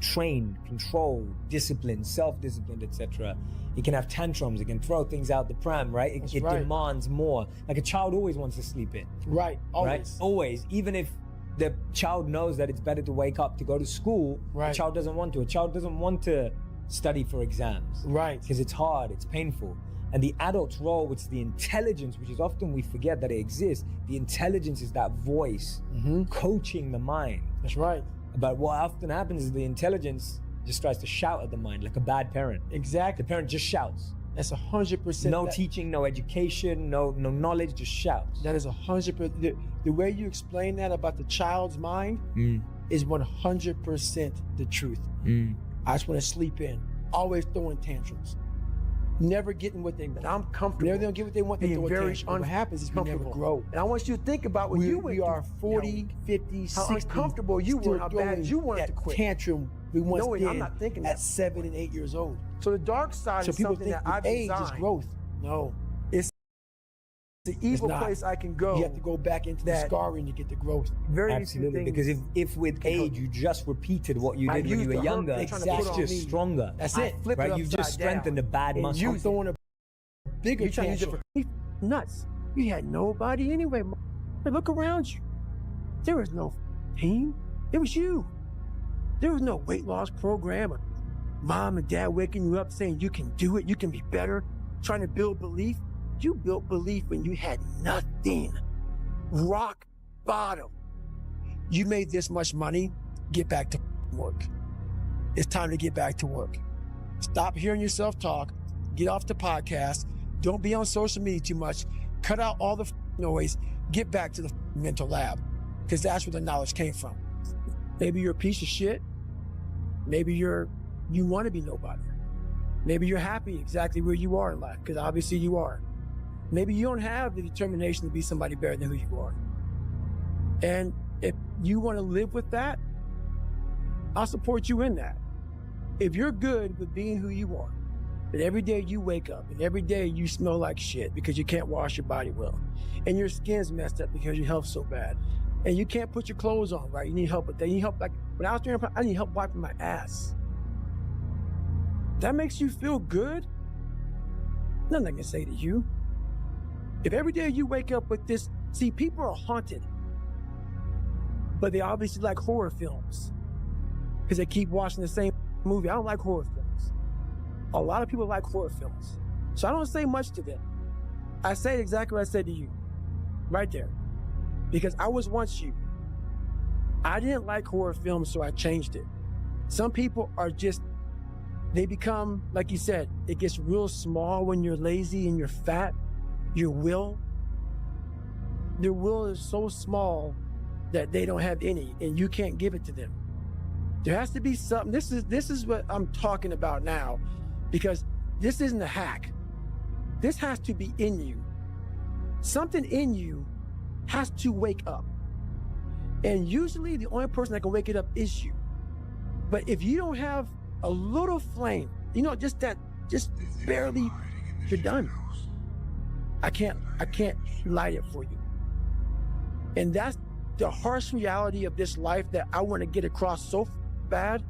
trained, controlled, disciplined, self-disciplined, etc., it can have tantrums, it can throw things out the pram, right? It right. demands more. Like a child always wants to sleep in. right, always. Right? Always. Even if the child knows that it's better to wake up to go to school, Right. the child doesn't want to. A child doesn't want to study for exams. Right. Because it's hard, it's painful. And the adult's role, which is the intelligence, which is often we forget that it exists, the intelligence is that voice coaching the mind. That's right. But what often happens is the intelligence just tries to shout at the mind like a bad parent. Exactly. The parent just shouts. That's 100%. No teaching, no education, no knowledge, just shouts. That is 100%. The way you explain that about the child's mind is 100% the truth. I just want to sleep in. Always throwing tantrums. Never getting what they want. I'm comfortable. Whenever they don't get what they want, they being throw a very tantrum. What happens is we never uncomfortable. grow. And I want you to think about when you went we are through, 40, 50, how 60. uncomfortable you still were, how bad throwing you wanted that to quit. tantrum we once Knowing did I'm not thinking at that. 7 and 8 years old. So the dark side So is people something think that I've with age is designed. growth. No, The evil not. place I can go. you have to go back into the that- scarring to get the growth. Very Absolutely, few because things if with can help age you just repeated what you I did when you used were the hurt younger, they're it's trying to put on just me. stronger. That's I it. flip Right? it You've just upside down. strengthened a bad And muscle. use I'm throwing a bigger You trying to use it tantrum. for nuts. You had nobody anyway. But look around you. There was no team. It was you. There was no weight loss program or mom and dad waking you up saying you can do it, you can be better, trying to build belief. You built belief when you had nothing. Rock bottom. You made this much money, get back to work. It's time to get back to work. Stop hearing yourself talk. Get off the podcast. Don't be on social media too much. Cut out all the noise. Get back to the mental lab, because that's where the knowledge came from. Maybe you're a piece of shit. Maybe you want to be nobody. Maybe you're happy exactly where you are in life, because obviously you are. Maybe you don't have the determination to be somebody better than who you are. And if you want to live with that, I'll support you in that. If you're good with being who you are, that every day you wake up and every day you smell like shit because you can't wash your body well, and your skin's messed up because your health's so bad, and you can't put your clothes on right, you need help with that. You need help, like when I was doing, I need help wiping my ass. That makes you feel good? Nothing I can say to you. If every day you wake up with this, see, people are haunted, but they obviously like horror films because they keep watching the same movie. I don't like horror films. A lot of people like horror films. So I don't say much to them. I say exactly what I said to you. right there. Because I was once you. I didn't like horror films, so I changed it. Some people are just, they become, like you said, it gets real small when you're lazy and you're fat. Their will is so small that they don't have any, and you can't give it to them. There has to be something. This is what I'm talking about now, because this isn't a hack. This has to be in you. Something in you has to wake up. And usually the only person that can wake it up is you. But if you don't have a little flame, just barely, you're done. I can't light it for you. And that's the harsh reality of this life that I want to get across so bad.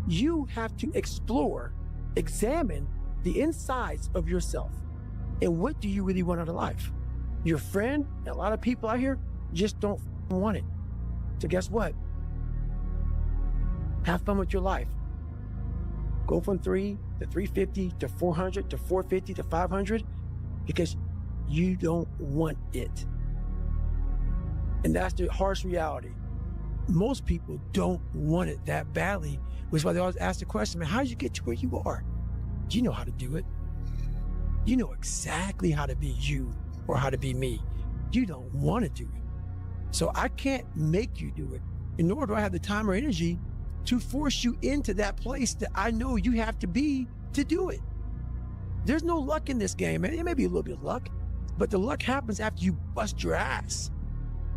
You have to examine the insides of yourself. And what do you really want out of life? Your friend, and a lot of people out here just don't want it. So guess what? Have fun with your life. Go from 3 to 350 to 400 to 450 to 500 because you don't want it. And that's the harsh reality. Most people don't want it that badly, which is why they always ask the question, man, how did you get to where you are? Do you know how to do it? You know exactly how to be you or how to be me. You don't want to do it. So I can't make you do it, nor do I have the time or energy to force you into that place that I know you have to be to do it. There's no luck in this game, man. It may be a little bit of luck, but the luck happens after you bust your ass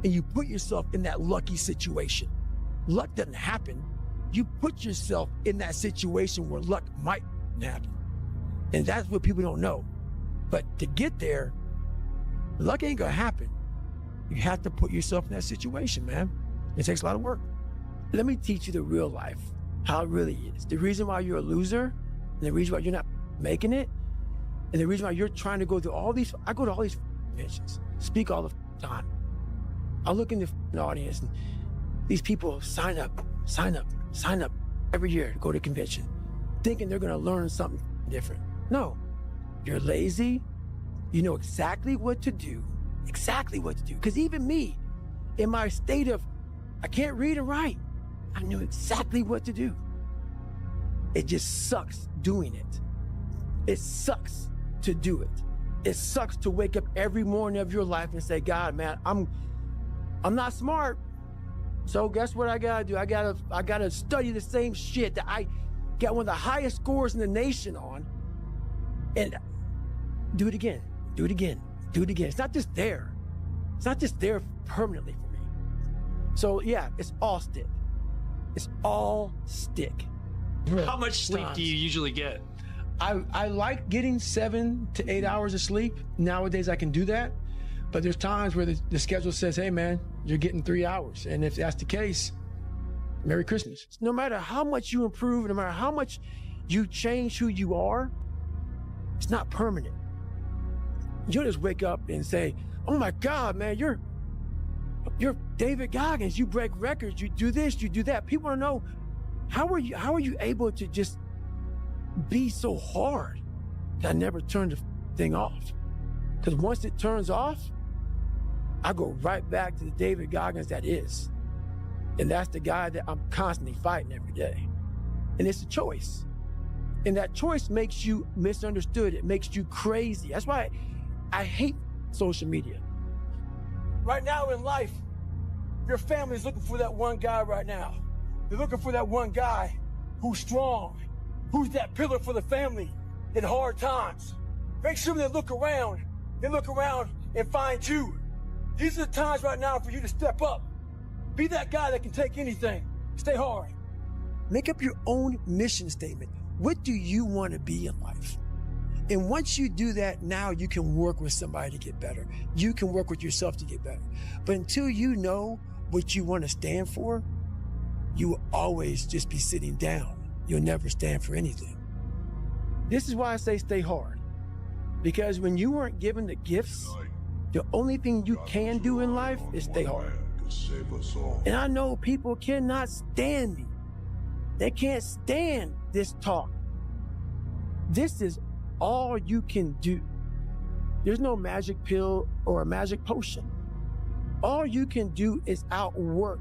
and you put yourself in that lucky situation. Luck doesn't happen. You put yourself in that situation where luck might happen. And that's what people don't know. But to get there, luck ain't gonna happen. You have to put yourself in that situation, man. It takes a lot of work. Let me teach you the real life, how it really is. The reason why you're a loser, and the reason why you're not making it, and the reason why you're trying to go through all these, I go to all these conventions, speak all the time. I look in the audience and these people sign up every year to go to convention, thinking they're gonna learn something different. No, you're lazy. You know exactly what to do. Because even me, in my state of, I can't read and write, I knew exactly what to do. It just sucks doing it. It sucks to do it. It sucks to wake up every morning of your life and say, God, man, I'm not smart. So guess what I gotta do? I gotta study the same shit that I got one of the highest scores in the nation on, and do it again. It's not just there. It's not just there permanently for me. So yeah, it's all stick. How much sleep do you usually get? I like getting 7 to 8 hours of sleep. Nowadays I can do that. But there's times where the schedule says, hey man, you're getting 3 hours. And if that's the case, Merry Christmas. No matter how much you improve, no matter how much you change who you are, it's not permanent. You'll just wake up and say, oh my God, man, you're David Goggins. You break records, you do this, you do that. People want to know, how are you able to just be so hard that I never turned the thing off? Because once it turns off, I go right back to the David Goggins that is. And that's the guy that I'm constantly fighting every day. And it's a choice. And that choice makes you misunderstood. It makes you crazy. That's why I hate social media. Right now in life, your family is looking for that one guy right now. They're looking for that one guy who's strong, who's that pillar for the family in hard times. Make sure they look around and find you. These are the times right now for you to step up. Be that guy that can take anything. Stay hard. Make up your own mission statement. What do you want to be in life? And once you do that, now you can work with somebody to get better. You can work with yourself to get better. But until you know what you want to stand for, you will always just be sitting down. You'll never stand for anything. This is why I say stay hard. Because when you weren't given the gifts, the only thing you can do in life is stay hard. And I know people cannot stand me. They can't stand this talk. This is all you can do. There's no magic pill or a magic potion. All you can do is outwork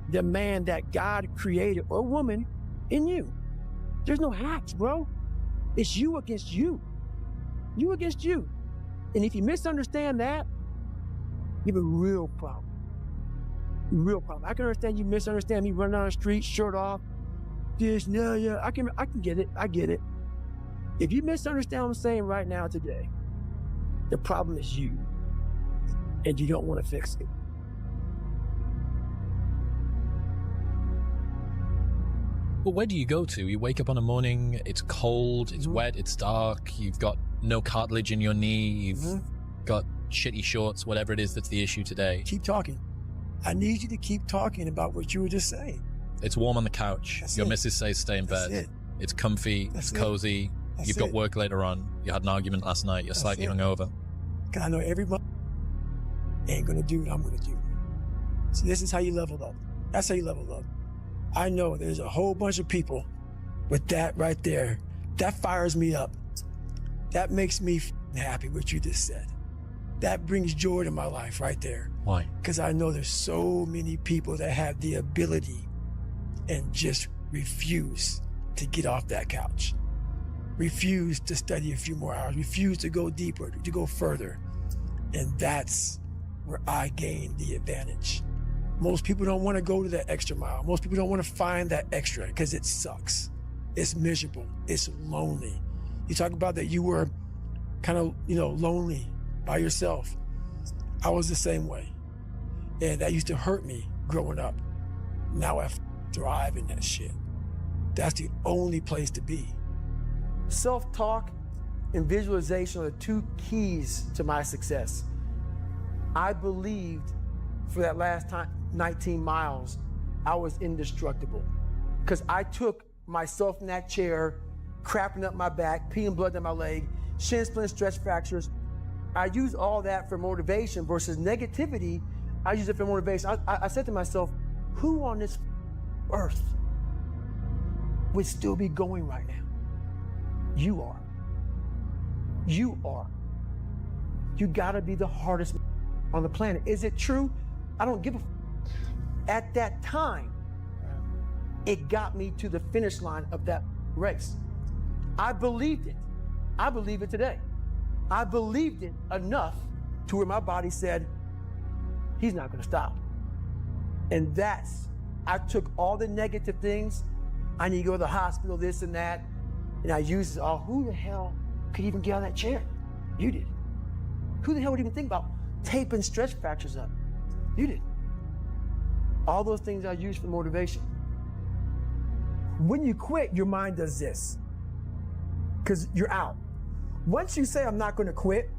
the man that God created or woman in you. There's no hacks, bro. It's you against you. You against you. And if you misunderstand that, you have a real problem. Real problem. I can understand you misunderstand me running down the street, shirt off. Yeah, I can get it. I get it. If you misunderstand what I'm saying right now today, the problem is you. And you don't want to fix it. But where do you go to? You wake up on a morning, it's cold, it's wet, it's dark, you've got no cartilage in your knee, you've got shitty shorts, whatever it is that's the issue today. Keep talking. I need you to keep talking about what you were just saying. It's warm on the couch. Your missus says stay in bed. It's comfy, it's cozy. You've got work later on. You had an argument last night. You're slightly hungover. Because I know everybody ain't going to do what I'm going to do. So this is how you level up. That's how you level up. I know there's a whole bunch of people with that right there. That fires me up. That makes me happy what you just said. That brings joy to my life right there. Why? Because I know there's so many people that have the ability and just refuse to get off that couch. Refuse to study a few more hours. Refuse to go deeper, to go further. And that's where I gain the advantage. Most people don't want to go to that extra mile. Most people don't want to find that extra because it sucks. It's miserable. It's lonely. You talk about that you were kind of, lonely by yourself. I was the same way. And that used to hurt me growing up. Now I thrive in that shit. That's the only place to be. Self-talk and visualization are the two keys to my success. I believed for that last 19 miles, I was indestructible. Because I took myself in that chair, crapping up my back, peeing blood down my leg, shin splints, stress fractures. I use all that for motivation versus negativity. I use it for motivation. I said to myself, who on this earth would still be going right now? You are. You are. You gotta be the hardest on the planet. Is it true? I don't give a At that time, it got me to the finish line of that race. I believed it. I believe it today. I believed it enough to where my body said, he's not gonna stop. And I took all the negative things. I need to go to the hospital, this and that. And I used it all. Who the hell could even get out of that chair? You did. Who the hell would even think about taping stretch fractures up? You did. All those things I use for motivation. When you quit, your mind does this. Because you're out. Once you say, I'm not going to quit,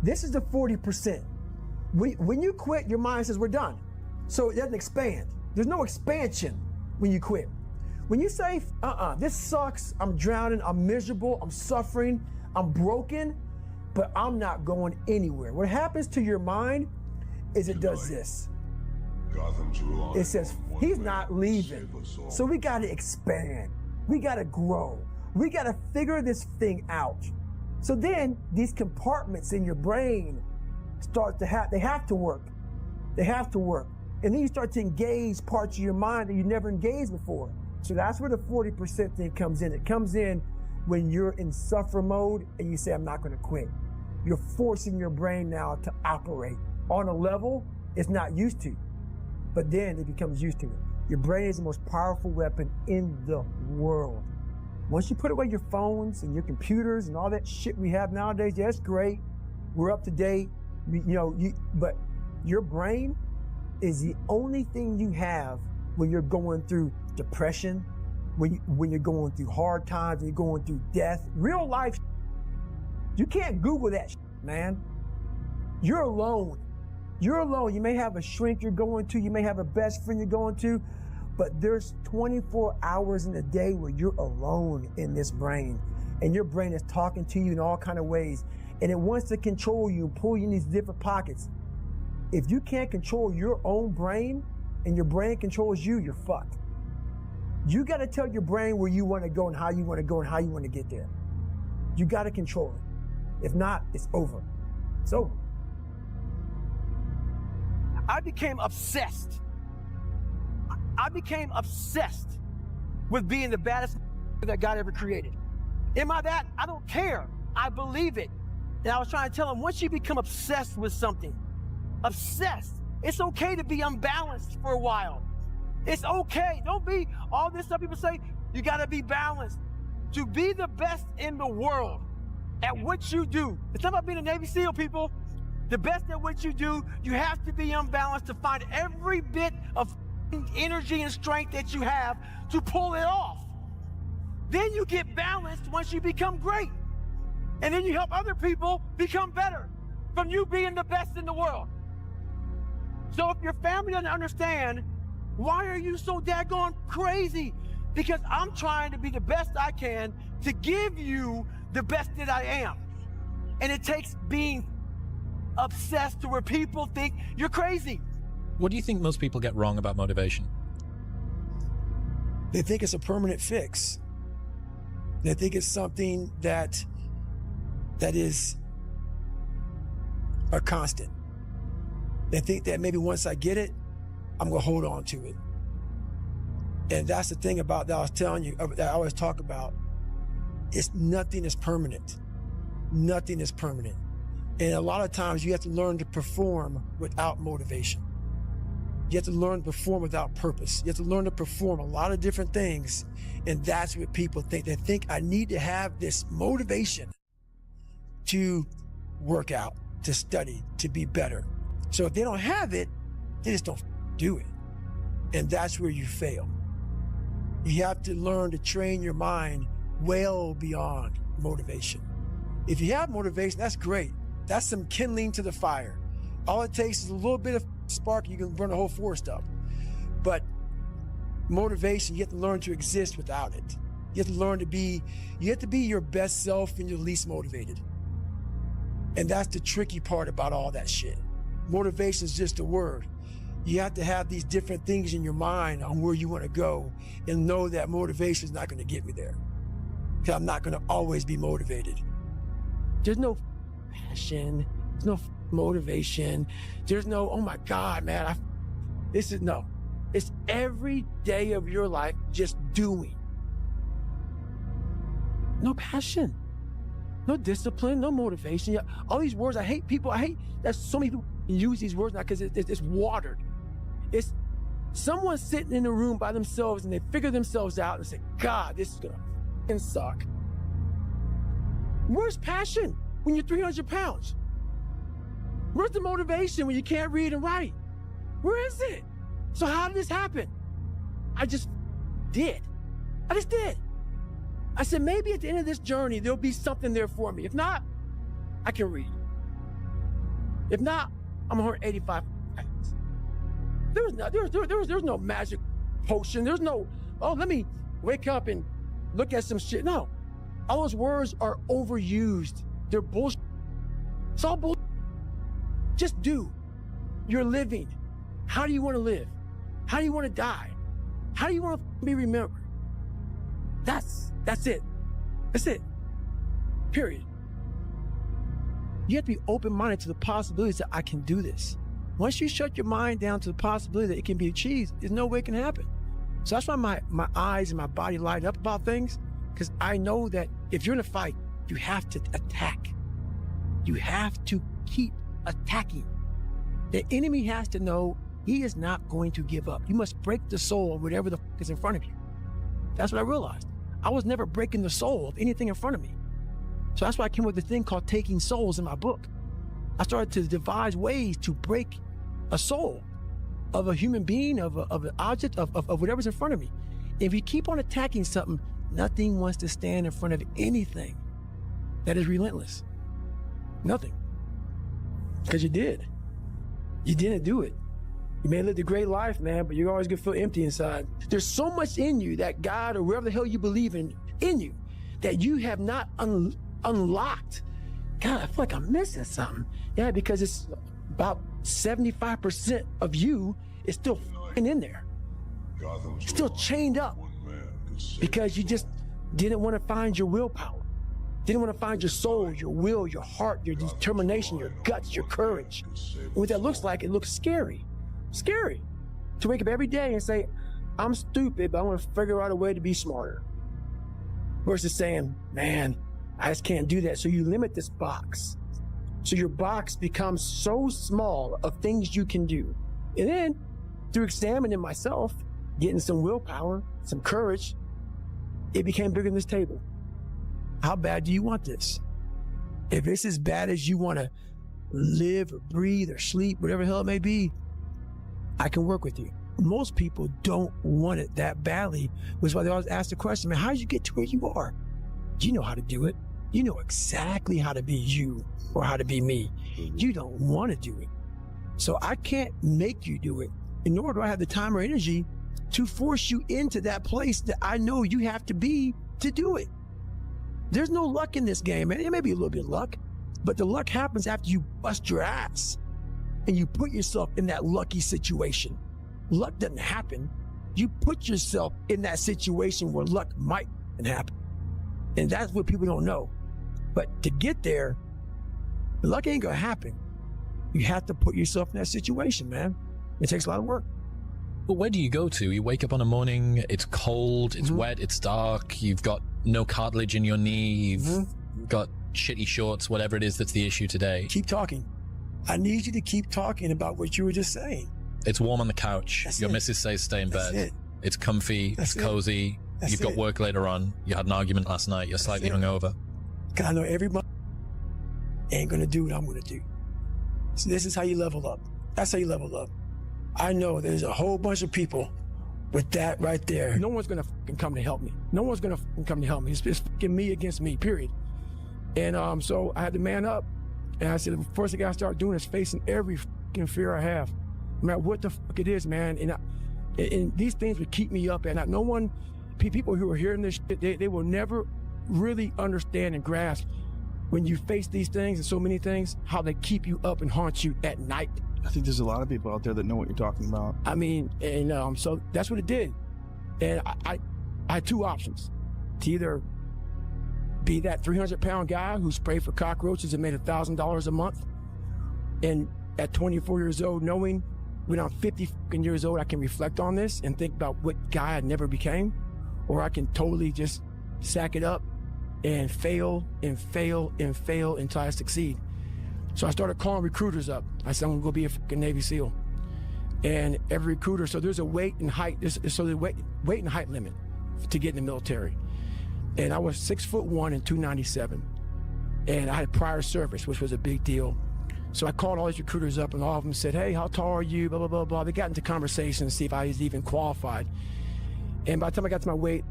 this is the 40%. When you quit, your mind says, we're done. So it doesn't expand. There's no expansion when you quit. When you say, this sucks, I'm drowning, I'm miserable, I'm suffering, I'm broken, but I'm not going anywhere. What happens to your mind is it does this. It says, he's not leaving. So we got to expand. We got to grow. We got to figure this thing out. So then these compartments in your brain start to they have to work. They have to work. And then you start to engage parts of your mind that you never engaged before. So that's where the 40% thing comes in. It comes in when you're in suffer mode and you say, I'm not going to quit. You're forcing your brain now to operate on a level it's not used to. But then it becomes used to it. Your brain is the most powerful weapon in the world. Once you put away your phones and your computers and all that shit we have nowadays, yeah, it's great. We're up to date. But your brain is the only thing you have when you're going through depression, when you're going through hard times, when you're going through death, real life. You can't Google that shit, man. You're alone. You're alone. You may have a shrink you're going to, you may have a best friend you're going to, but there's 24 hours in a day where you're alone in this brain, and your brain is talking to you in all kind of ways, and it wants to control you and pull you in these different pockets. If you can't control your own brain and your brain controls you, you're fucked. You got to tell your brain where you want to go and how you want to go and how you want to get there. You got to control it. If not, it's over. It's over. I became obsessed. I became obsessed with being the baddest that God ever created. Am I that? I don't care. I believe it. And I was trying to tell him, once you become obsessed with something, obsessed, it's okay to be unbalanced for a while. It's okay. Don't be all this stuff people say, you got to be balanced. To be the best in the world at what you do. It's not about being a Navy SEAL, people. The best at what you do, you have to be unbalanced to find every bit of energy and strength that you have to pull it off. Then you get balanced once you become great. And then you help other people become better from you being the best in the world. So if your family doesn't understand, why are you so daggone crazy? Because I'm trying to be the best I can to give you the best that I am. And it takes being obsessed to where people think you're crazy. What do you think most people get wrong about motivation? They think it's a permanent fix. They think it's something that is a constant. They think that maybe once I get it, I'm gonna hold on to it. And that's the thing about that I was telling you, that I always talk about, is nothing is permanent. Nothing is permanent. And a lot of times you have to learn to perform without motivation. You have to learn to perform without purpose. You have to learn to perform a lot of different things. And that's what people think. They think I need to have this motivation to work out, to study, to be better. So if they don't have it, they just don't do it. And that's where you fail. You have to learn to train your mind well beyond motivation. If you have motivation, that's great. That's some kindling to the fire. All it takes is a little bit of spark, you can burn a whole forest up. But motivation, you have to learn to exist without it. You have to learn to be, you have to be your best self and your least motivated. And that's the tricky part about all that shit. Motivation is just a word. You have to have these different things in your mind on where you want to go and know that motivation is not going to get me there. Because I'm not going to always be motivated. There's no passion. There's no motivation. There's no, oh my God, man. No. It's every day of your life just doing. No passion. No discipline, no motivation. Yeah, all these words, I hate that so many people use these words now because it's watered. It's someone sitting in a room by themselves and they figure themselves out and say, God, this is gonna fucking suck. Where's passion when you're 300 pounds? Where's the motivation when you can't read and write? Where is it? So how did this happen? I just did. I said, maybe at the end of this journey, there'll be something there for me. If not, I can read. If not, I'm 185 pounds. There's no magic potion. There's no, oh, let me wake up and look at some shit. No, all those words are overused. They're bullshit. It's all bullshit. Just do. You're living. How do you want to live? How do you want to die? How do you want to be remembered? That's it. That's it. Period. You have to be open-minded to the possibilities that I can do this. Once you shut your mind down to the possibility that it can be achieved, there's no way it can happen. So that's why my eyes and my body light up about things, because I know that if you're in a fight, you have to attack. You have to keep attacking. The enemy has to know he is not going to give up. You must break the soul of whatever the fuck is in front of you. That's what I realized. I was never breaking the soul of anything in front of me. So that's why I came up with a thing called Taking Souls in my book. I started to devise ways to break a soul of a human being, of an object, of whatever's in front of me. If you keep on attacking something, nothing wants to stand in front of anything that is relentless. Nothing. Because you did. You didn't do it. You may have lived a great life, man, but you're always gonna feel empty inside. There's so much in you that God or wherever the hell you believe in you that you have not unlocked. God, I feel like I'm missing something. Yeah, because it's about 75% of you is still in there. Still chained up because you just didn't want to find your willpower. Didn't want to find your soul, your will, your heart, your determination, your guts, your courage. And what that looks like, it looks scary. Scary. To wake up every day and say, I'm stupid, but I want to figure out a way to be smarter. Versus saying, man, I just can't do that. So you limit this box. So your box becomes so small of things you can do. And then through examining myself, getting some willpower, some courage, it became bigger than this table. How bad do you want this? If it's as bad as you want to live or breathe or sleep, whatever the hell it may be, I can work with you. Most people don't want it that badly, which is why they always ask the question, man, how did you get to where you are? You know how to do it. You know exactly how to be you or how to be me. You don't want to do it. So I can't make you do it, and nor do I have the time or energy to force you into that place that I know you have to be to do it. There's no luck in this game, man. It may be a little bit of luck, but the luck happens after you bust your ass and you put yourself in that lucky situation. Luck doesn't happen. You put yourself in that situation where luck might happen. And that's what people don't know. But to get there, luck ain't gonna happen. You have to put yourself in that situation, man. It takes a lot of work. But where do you go to? You wake up on a morning, it's cold, it's wet, it's dark, you've got no cartilage in your knee, you've got shitty shorts, whatever it is that's the issue today. Keep talking. I need you to keep talking about what you were just saying. It's warm on the couch. That's Your it. missus says stay in That's bed. it. It's comfy, That's it's cozy. That's You've got it. work later on. You had an argument last night. You're slightly it. hungover. Cause I know everybody ain't gonna do what I'm gonna do. So this is how you level up. That's how you level up. I know there's a whole bunch of people with that right there. No one's gonna fucking come to help me. No one's gonna fucking come to help me. It's fucking me against me, period. And so I had to man up. And I said, the first thing I gotta start doing is facing every fucking fear I have. No matter what the fuck it is, man. And these things would keep me up at night. No one, people who are hearing this shit, they will never really understand and grasp when you face these things and so many things, how they keep you up and haunt you at night. I think there's a lot of people out there that know what you're talking about. I mean, and so that's what it did. And I had two options: to either be that 300-pound guy who sprayed for cockroaches and made $1,000 a month, and at 24 years old, knowing when I'm 50 fucking years old, I can reflect on this and think about what guy I never became, or I can totally just sack it up and fail and fail and fail until I succeed. So I started calling recruiters up. I said, I'm gonna go be a fucking Navy SEAL. And every recruiter, so there's a weight and height, so the weight and height limit to get in the military. And I was 6'1" and 297. And I had prior service, which was a big deal. So I called all these recruiters up and all of them said, hey, how tall are you, blah, blah, blah, blah. They got into conversation to see if I was even qualified. And by the time I got to my weight,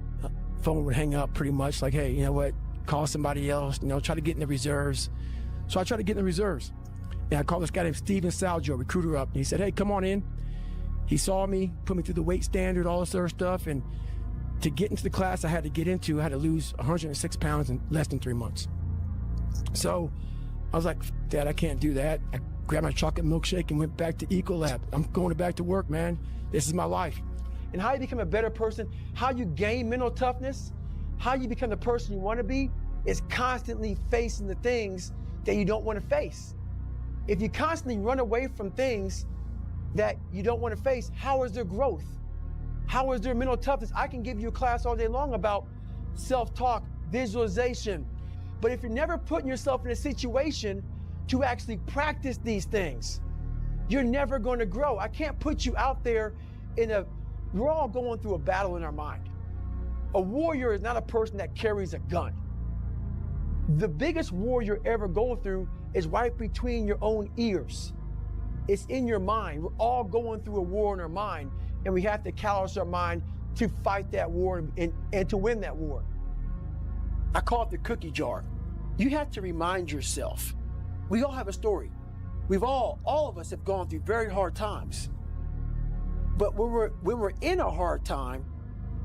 phone would hang up pretty much like, hey, you know what, call somebody else, try to get in the reserves. So I tried to get in the reserves. And I called this guy named Steven Salgio, recruiter, up. And he said, hey, come on in. He saw me, put me through the weight standard, all this other stuff. And to get into the class I had to lose 106 pounds in less than 3 months. So I was like, Dad, I can't do that. I grabbed my chocolate milkshake and went back to Ecolab. I'm going back to work, man. This is my life. And how you become a better person, how you gain mental toughness, how you become the person you want to be, is constantly facing the things that you don't want to face. If you constantly run away from things that you don't want to face, how is there growth? How is there mental toughness? I can give you a class all day long about self-talk, visualization. But if you're never putting yourself in a situation to actually practice these things, you're never going to grow. I can't put you out there we're all going through a battle in our mind. A warrior is not a person that carries a gun. The biggest war you're ever going through is right between your own ears. It's in your mind. We're all going through a war in our mind, and we have to callous our mind to fight that war and to win that war. I call it the cookie jar. You have to remind yourself. We all have a story. All of us have gone through very hard times. But when we're in a hard time,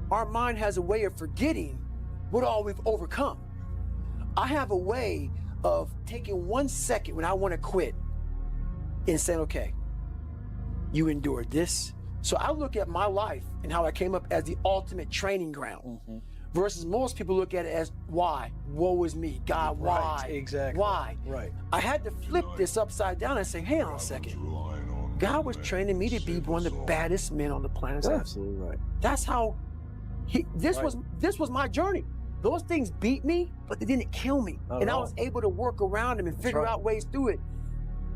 our mind has a way of forgetting what all we've overcome. I have a way of taking 1 second when I want to quit and saying, okay, you endured this. So I look at my life and how I came up as the ultimate training ground. versus most people look at it as why? Woe is me. God, why? Right, exactly. Why? Right. I had to flip this upside down and say, hang on a second. God was training me to be one of the baddest men on the planet. Absolutely right. That's how this was my journey. Those things beat me, but they didn't kill me. And I was able to work around them and figure out ways through it.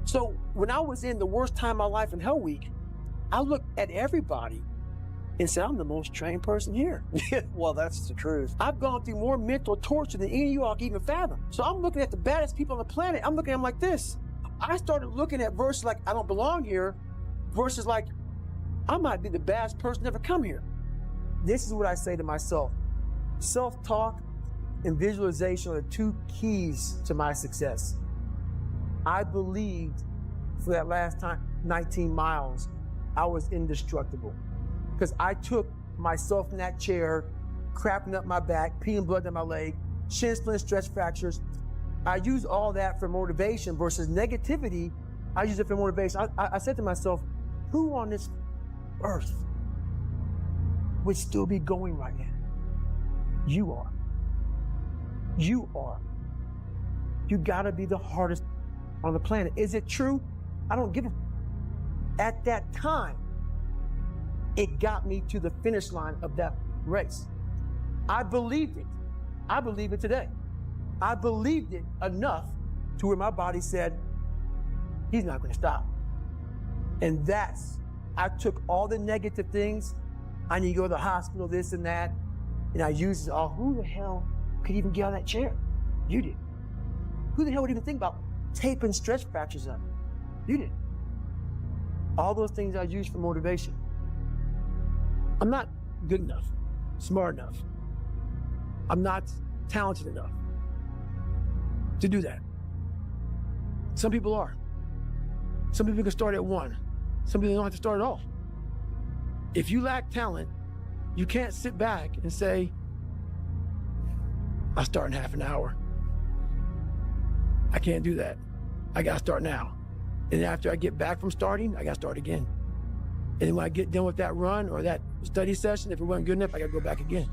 So when I was in the worst time of my life in Hell Week, I looked at everybody and said, I'm the most trained person here. Well, that's the truth. I've gone through more mental torture than any of you all can even fathom. So I'm looking at the baddest people on the planet. I'm looking at them like this. I started looking at verses like, I don't belong here, versus like, I might be the baddest person to ever come here. This is what I say to myself. Self-talk and visualization are the two keys to my success. I believed for that last time, 19 miles, I was indestructible. Because I took myself in that chair, crapping up my back, peeing blood down my leg, shin splint, stretch fractures. I use all that for motivation versus negativity. I use it for motivation. I said to myself, who on this earth would still be going right now? You are. You are. You gotta be the hardest on the planet. Is it true? I don't give a. At that time, it got me to the finish line of that race. I believed it. I believe it today. I believed it enough to where my body said, he's not gonna stop. And I took all the negative things. I need to go to the hospital, this and that. And I used it all. Who the hell could even get out of that chair? You did. Who the hell would even think about taping stretch fractures up? You did. All those things I used for motivation. I'm not good enough, smart enough. I'm not talented enough to do that. Some people are. Some people can start at 1. Some people don't have to start at all. If you lack talent, you can't sit back and say, I'll start in half an hour. I can't do that. I gotta start now. And after I get back from starting, I gotta start again. And then when I get done with that run or that study session, if it wasn't good enough, I gotta go back again.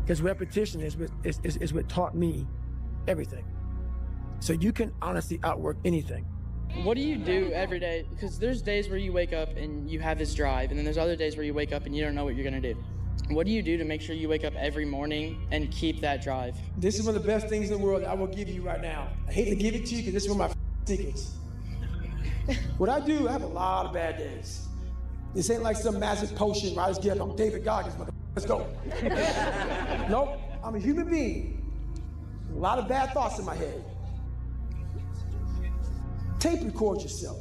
Because repetition is what taught me everything. So you can honestly outwork anything. What do you do every day? Because there's days where you wake up and you have this drive, and then there's other days where you wake up and you don't know what you're gonna do. What do you do to make sure you wake up every morning and keep that drive? This is one of the best things in the world I will give you right now. I hate to give it to you because this is one of my secrets. What I do, I have a lot of bad days. This ain't like some massive potion where I just get up, I'm David Goggins, let's go. Nope, I'm a human being. A lot of bad thoughts in my head. Tape record yourself.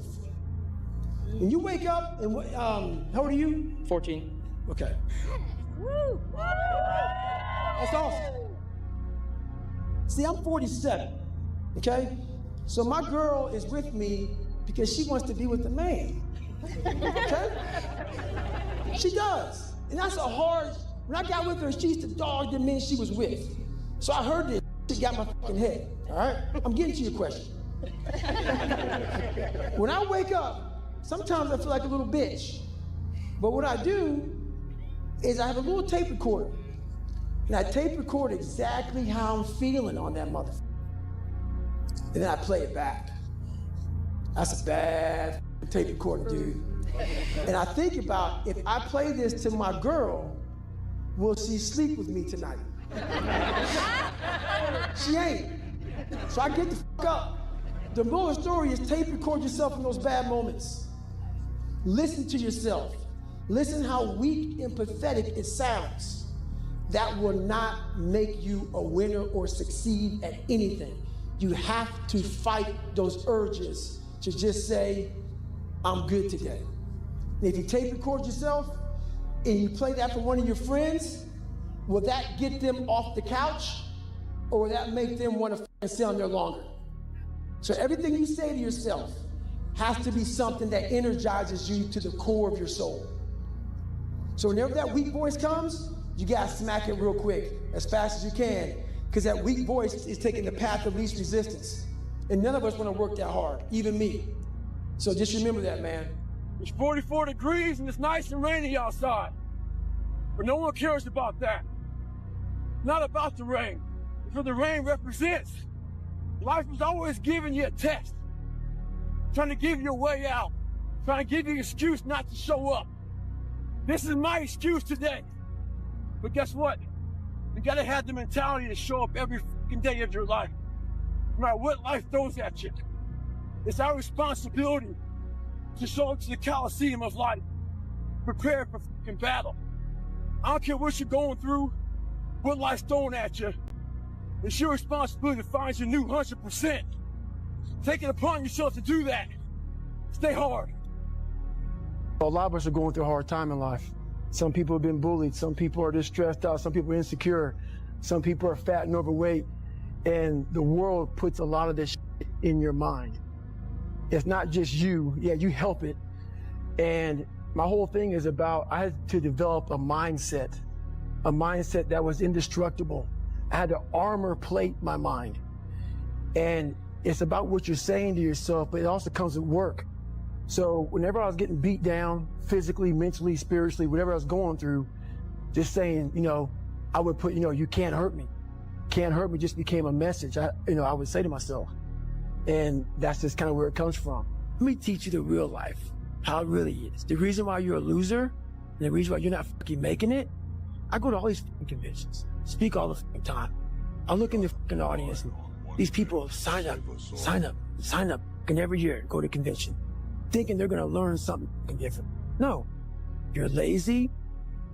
When you wake up, and how old are you? 14. Okay. That's awesome. See, I'm 47, okay? So my girl is with me because she wants to be with the man, okay? She does. And that's a hard, when I got with her, she used to dog the men she was with. So I heard this, she got my fucking head, all right? I'm getting to your question. When I wake up, sometimes I feel like a little bitch. But what I do is I have a little tape recorder. And I tape record exactly how I'm feeling on that motherfucker. And then I play it back. That's a bad tape recorder, dude. And I think about, if I play this to my girl, will she sleep with me tonight? She ain't. So I get the fuck up. The moral of the story is tape record yourself in those bad moments. Listen to yourself. Listen how weak and pathetic it sounds. That will not make you a winner or succeed at anything. You have to fight those urges to just say, I'm good today. And if you tape record yourself and you play that for one of your friends, will that get them off the couch, or will that make them want to stay on there longer? So everything you say to yourself has to be something that energizes you to the core of your soul. So whenever that weak voice comes, you gotta smack it real quick, as fast as you can, because that weak voice is taking the path of least resistance. And none of us wanna work that hard, even me. So just remember that, man. It's 44 degrees and it's nice and rainy outside. But no one cares about that. not about the rain, because the rain represents. Life is always giving you a test, trying to give you a way out, trying to give you an excuse not to show up. This is my excuse today. But guess what? You gotta have the mentality to show up every fucking day of your life, no matter what life throws at you. It's our responsibility to show up to the Coliseum of life, prepared for fucking battle. I don't care what you're going through, what life's throwing at you. It's your responsibility to find your new 100%. Take it upon yourself to do that. Stay hard. A lot of us are going through a hard time in life. Some people have been bullied. Some people are just stressed out. Some people are insecure. Some people are fat and overweight. And the world puts a lot of this shit in your mind. It's not just you. Yeah, you help it. And my whole thing is about, I had to develop a mindset that was indestructible. I had to armor plate my mind. And it's about what you're saying to yourself, but it also comes with work. So whenever I was getting beat down, physically, mentally, spiritually, whatever I was going through, just saying, I would put, you can't hurt me. Can't hurt me just became a message. I would say to myself. And that's just kind of where it comes from. Let me teach you the real life, how it really is. The reason why you're a loser, and the reason why you're not fucking making it, I go to all these fucking conventions, speak all the fucking time. I look in the fucking audience, and these people sign up, and every year go to convention, thinking they're gonna learn something different. No, you're lazy.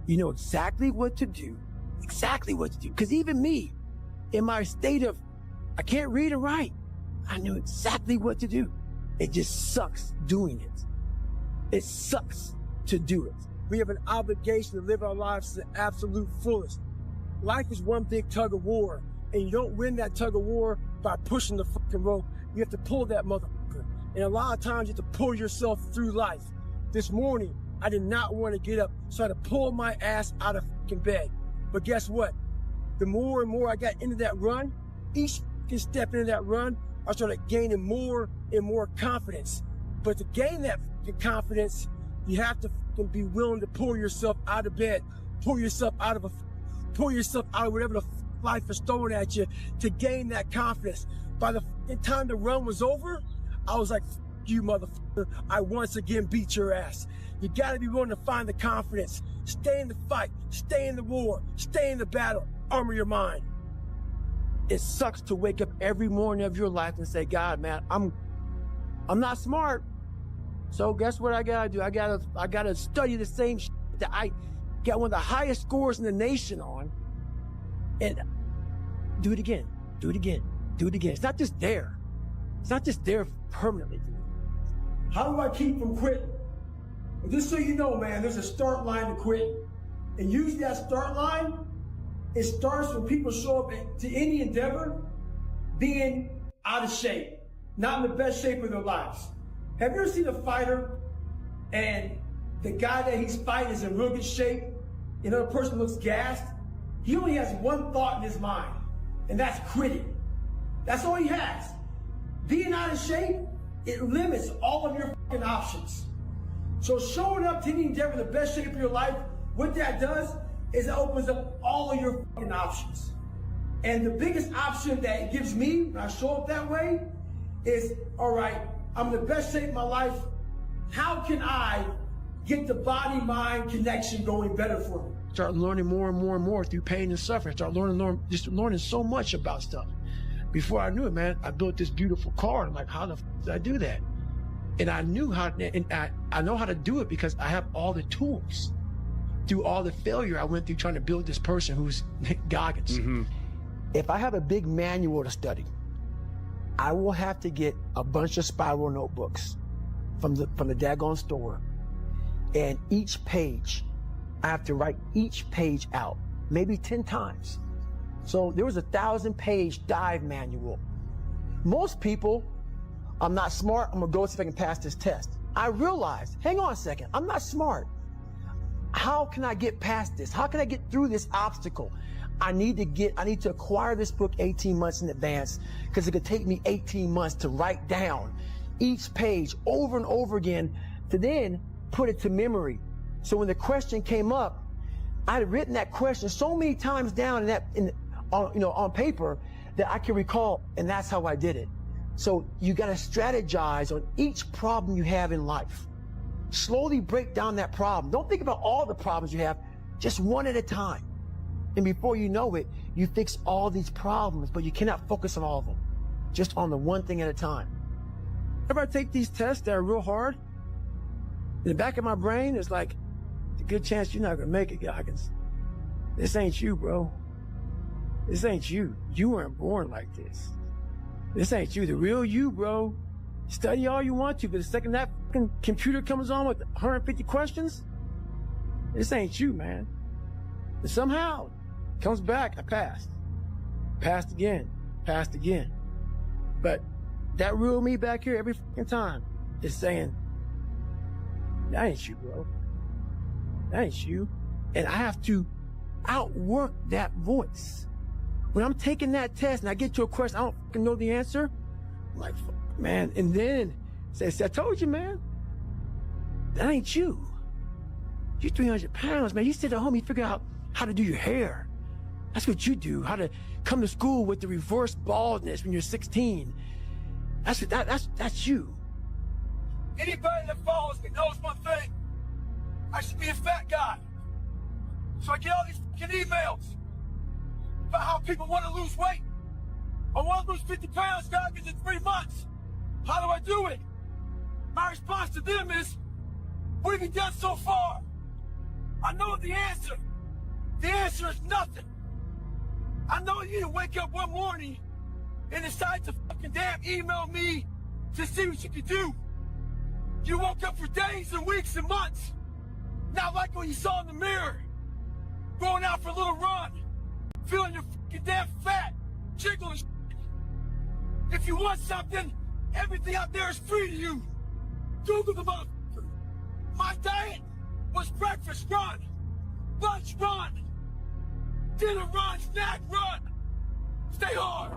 You know exactly what to do. Because even me, in my state of, I can't read or write, I knew exactly what to do. It just sucks doing it. It sucks to do it. We have an obligation to live our lives to the absolute fullest. Life is one big tug of war, and you don't win that tug of war by pushing the fucking rope. You have to pull that motherfucker. And a lot of times you have to pull yourself through life. This morning, I did not want to get up, so I had to pull my ass out of fucking bed. But guess what? The more and more I got into that run, each fucking step into that run, I started gaining more and more confidence. But to gain that fucking confidence, you have to fucking be willing to pull yourself out of bed, pull yourself out of whatever the life is throwing at you to gain that confidence. By the fucking time the run was over, I was like, you motherfucker, I once again beat your ass. You gotta be willing to find the confidence. Stay in the fight, stay in the war, stay in the battle, armor your mind. It sucks to wake up every morning of your life and say, God, man, I'm not smart. So guess what I gotta do? I gotta study the same shit that I got one of the highest scores in the nation on, and do it again. It's not just there. It's not just there permanently. How do I keep from quitting? And just so you know, man, there's a start line to quitting. And usually that start line, it starts when people show up to any endeavor being out of shape, not in the best shape of their lives. Have you ever seen a fighter and the guy that he's fighting is in real good shape, and the other person looks gassed? He only has one thought in his mind, and that's quitting. That's all he has. Being out of shape, it limits all of your fucking options. So showing up to any endeavor in the best shape of your life, what that does is it opens up all of your fucking options. And the biggest option that it gives me when I show up that way is, all right, I'm in the best shape of my life. How can I get the body-mind connection going better for me? Start learning more and more and more through pain and suffering. Start learning so much about stuff. Before I knew it, man, I built this beautiful car. I'm like, how the f did I do that? And I knew how, and I know how to do it because I have all the tools. Through all the failure I went through trying to build this person who's Goggins. Mm-hmm. If I have a big manual to study, I will have to get a bunch of spiral notebooks from the daggone store. And each page, I have to write each page out, maybe 10 times. So there was a 1,000-page dive manual. Most people, I'm not smart, I'm gonna go see if I can pass this test. I realized, hang on a second, I'm not smart. How can I get past this? How can I get through this obstacle? I need to acquire this book 18 months in advance because it could take me 18 months to write down each page over and over again to then put it to memory. So when the question came up, I had written that question so many times down on paper that I can recall, and that's how I did it. So you got to strategize on each problem you have in life. Slowly break down that problem. Don't think about all the problems you have, just one at a time. And before you know it, you fix all these problems, but you cannot focus on all of them. Just on the one thing at a time. Whenever I take these tests that are real hard, in the back of my brain, it's like, it's a good chance you're not gonna make it, Goggins. This ain't you, bro. This ain't you. You weren't born like this. This ain't you. The real you, bro. Study all you want to, but the second that fucking computer comes on with 150 questions, this ain't you, man. And somehow, it comes back, I passed. Passed again. Passed again. But that real me back here every fucking time is saying, that ain't you, bro. That ain't you. And I have to outwork that voice. When I'm taking that test and I get to a question, I don't fucking know the answer. I'm like, fuck, man. And then say, I told you, man. That ain't you. You're 300 pounds, man. You sit at home, you figure out how to do your hair. That's what you do. How to come to school with the reverse baldness when you're 16. That's you. Anybody that follows me knows one thing. I should be a fat guy. So I get all these fucking emails about how people want to lose weight. I want to lose 50 pounds, Goggins, in 3 months. How do I do it? My response to them is, what have you done so far? I know the answer. The answer is nothing. I know you didn't wake up one morning and decide to fucking damn email me to see what you could do. You woke up for days and weeks and months, not like what you saw in the mirror, going out for a little run, feeling your fucking damn fat, jiggling shit. If you want something, everything out there is free to you. Google the motherfucker. My diet was breakfast run, lunch run, dinner run, snack run. Stay hard.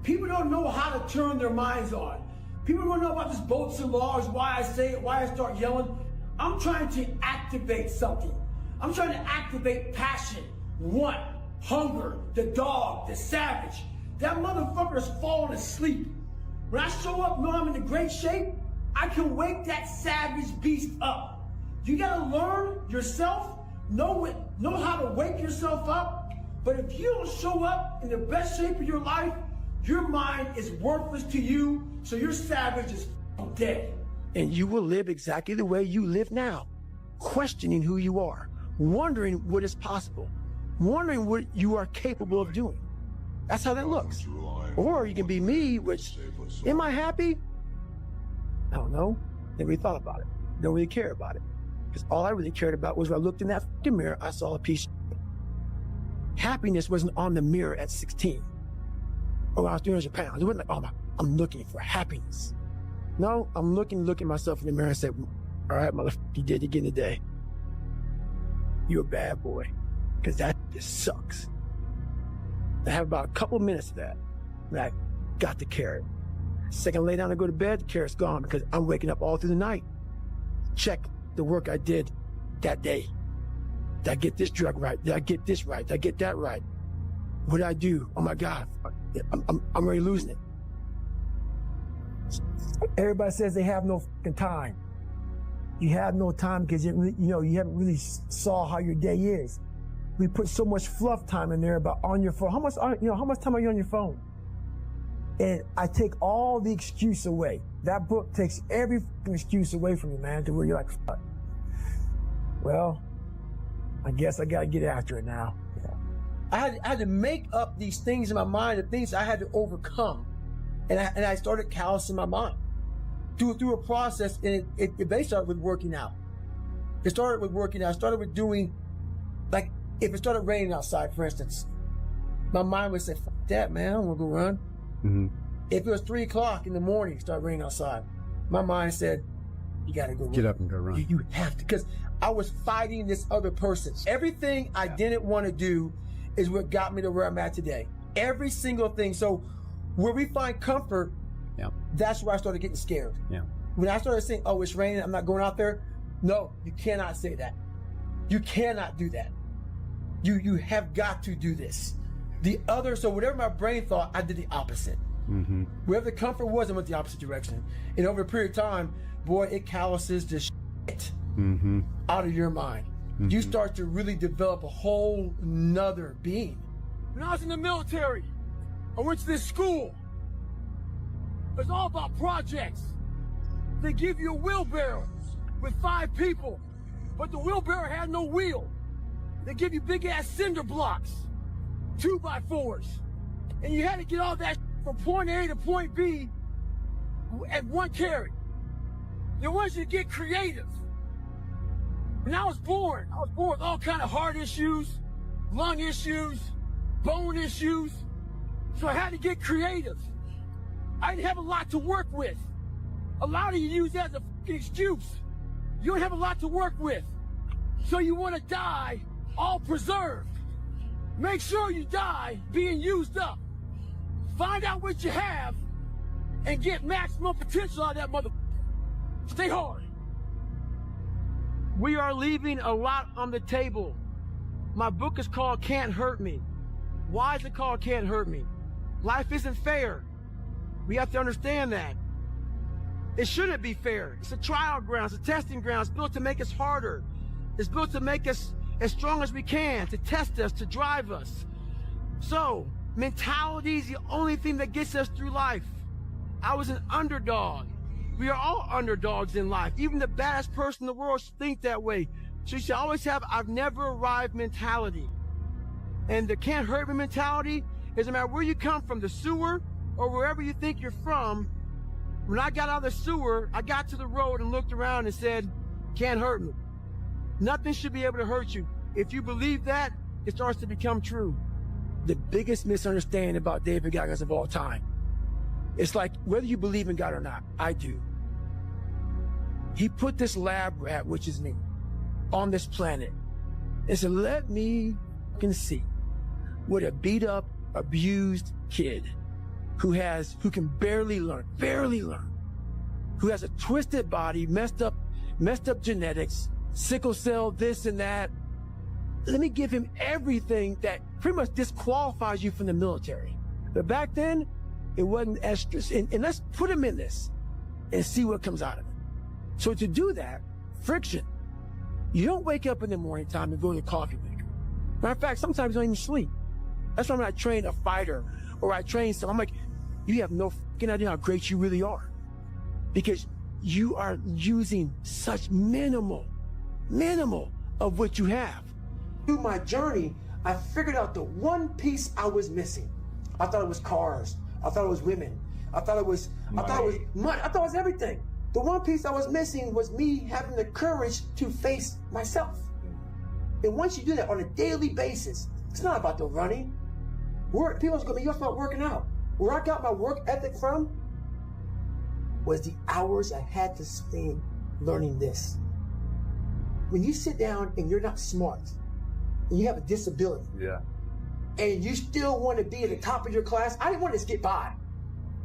People don't know how to turn their minds on. People don't know about this bolts and laws, why I say it, why I start yelling. I'm trying to activate something. I'm trying to activate passion, want, hunger, the dog, the savage. That motherfucker's falling asleep. When I show up, know I'm in great shape, I can wake that savage beast up. You gotta learn yourself, know how to wake yourself up. But if you don't show up in the best shape of your life, your mind is worthless to you, so your savage is dead. And you will live exactly the way you live now, questioning who you are, wondering what is possible, wondering what you are capable of doing. That's how that looks. Or you can be me, which, am I happy? I don't know. Never really thought about it. Don't really care about it. Because all I really cared about was when I looked in that fucking mirror, I saw a piece of shit. Happiness wasn't on the mirror at 16. Or when I was 300 pounds. It wasn't like, oh, I'm looking for happiness. No, I'm looking myself in the mirror and say, all right, motherfucker, you did it again today. You're a bad boy. Because that just sucks. I have about a couple of minutes of that. And I got the carrot. Second I lay down and go to bed, the carrot's gone because I'm waking up all through the night. Check the work I did that day. Did I get this drug right? Did I get this right? Did I get that right? What did I do? Oh my God, I'm already losing it. Everybody says they have no fucking time. You have no time because you haven't really saw how your day is. We put so much fluff time in there about on your phone. How much time are you on your phone? And I take all the excuse away. That book takes every fucking excuse away from you, man, to where you're like, fuck. Well, I guess I gotta get after it now. Yeah. I had to make up these things in my mind, the things I had to overcome. And I started callousing my mind through a process, and it basically started with working out. It started with working out. I started with doing, like, if it started raining outside, for instance, my mind would say, fuck that, man, I don't want to go run. Mm-hmm. If it was 3 o'clock in the morning, it started raining outside, my mind said, you got to go get up and go run. You have to, because I was fighting this other person. Everything I didn't want to do is what got me to where I'm at today. Every single thing. So where we find comfort, that's where I started getting scared. Yeah. When I started saying, oh, it's raining, I'm not going out there. No, you cannot say that. You cannot do that. You have got to do this. So whatever my brain thought, I did the opposite. Mm-hmm. Wherever the comfort was, I went the opposite direction. And over a period of time, boy, it calluses the shit out of your mind. You start to really develop a whole nother being. When I was in the military, I went to this school. It's all about projects. They give you a wheelbarrow with 5 people, but the wheelbarrow had no wheel. They give you big ass cinder blocks, 2x4s, and you had to get all that from point A to point B at one carry. They want you to get creative. When I was born with all kind of heart issues, lung issues, bone issues, so I had to get creative. I didn't have a lot to work with. A lot of you use that as a fucking excuse. You don't have a lot to work with. So you want to die all preserved. Make sure you die being used up. Find out what you have and get maximum potential out of that motherfucker. Stay hard. We are leaving a lot on the table. My book is called Can't Hurt Me. Why is it called Can't Hurt Me? Life isn't fair. We have to understand that. It shouldn't be fair. It's a trial ground, it's a testing ground. It's built to make us harder. It's built to make us as strong as we can, to test us, to drive us. So, mentality is the only thing that gets us through life. I was an underdog. We are all underdogs in life. Even the baddest person in the world should think that way. So you should always have I've never arrived mentality. And the can't hurt me mentality, doesn't matter where you come from, the sewer or wherever you think you're from. When I got out of the sewer, I got to the road and looked around and said, can't hurt me. Nothing should be able to hurt you. If you believe that, it starts to become true. The biggest misunderstanding about David Goggins of all time. It's like, whether you believe in God or not, I do. He put this lab rat, which is me, on this planet and said, let me fucking see what a beat up, abused kid who can barely learn, who has a twisted body, messed up genetics, sickle cell, this and that. Let me give him everything that pretty much disqualifies you from the military. But back then, it wasn't as, and let's put him in this and see what comes out of it. So to do that, friction. You don't wake up in the morning time and go to the coffee maker. Matter of fact, sometimes you don't even sleep. That's why when I train a fighter or I train someone, I'm like, you have no fucking idea how great you really are. Because you are using such minimal of what you have. Through my journey, I figured out the one piece I was missing. I thought it was cars. I thought it was women. I thought it was money. I thought it was everything. The one piece I was missing was me having the courage to face myself. And once you do that on a daily basis, it's not about the running. People's gonna be about working out. Where I got my work ethic from was the hours I had to spend learning this. When you sit down and you're not smart, and you have a disability, and you still want to be at the top of your class, I didn't want to just get by.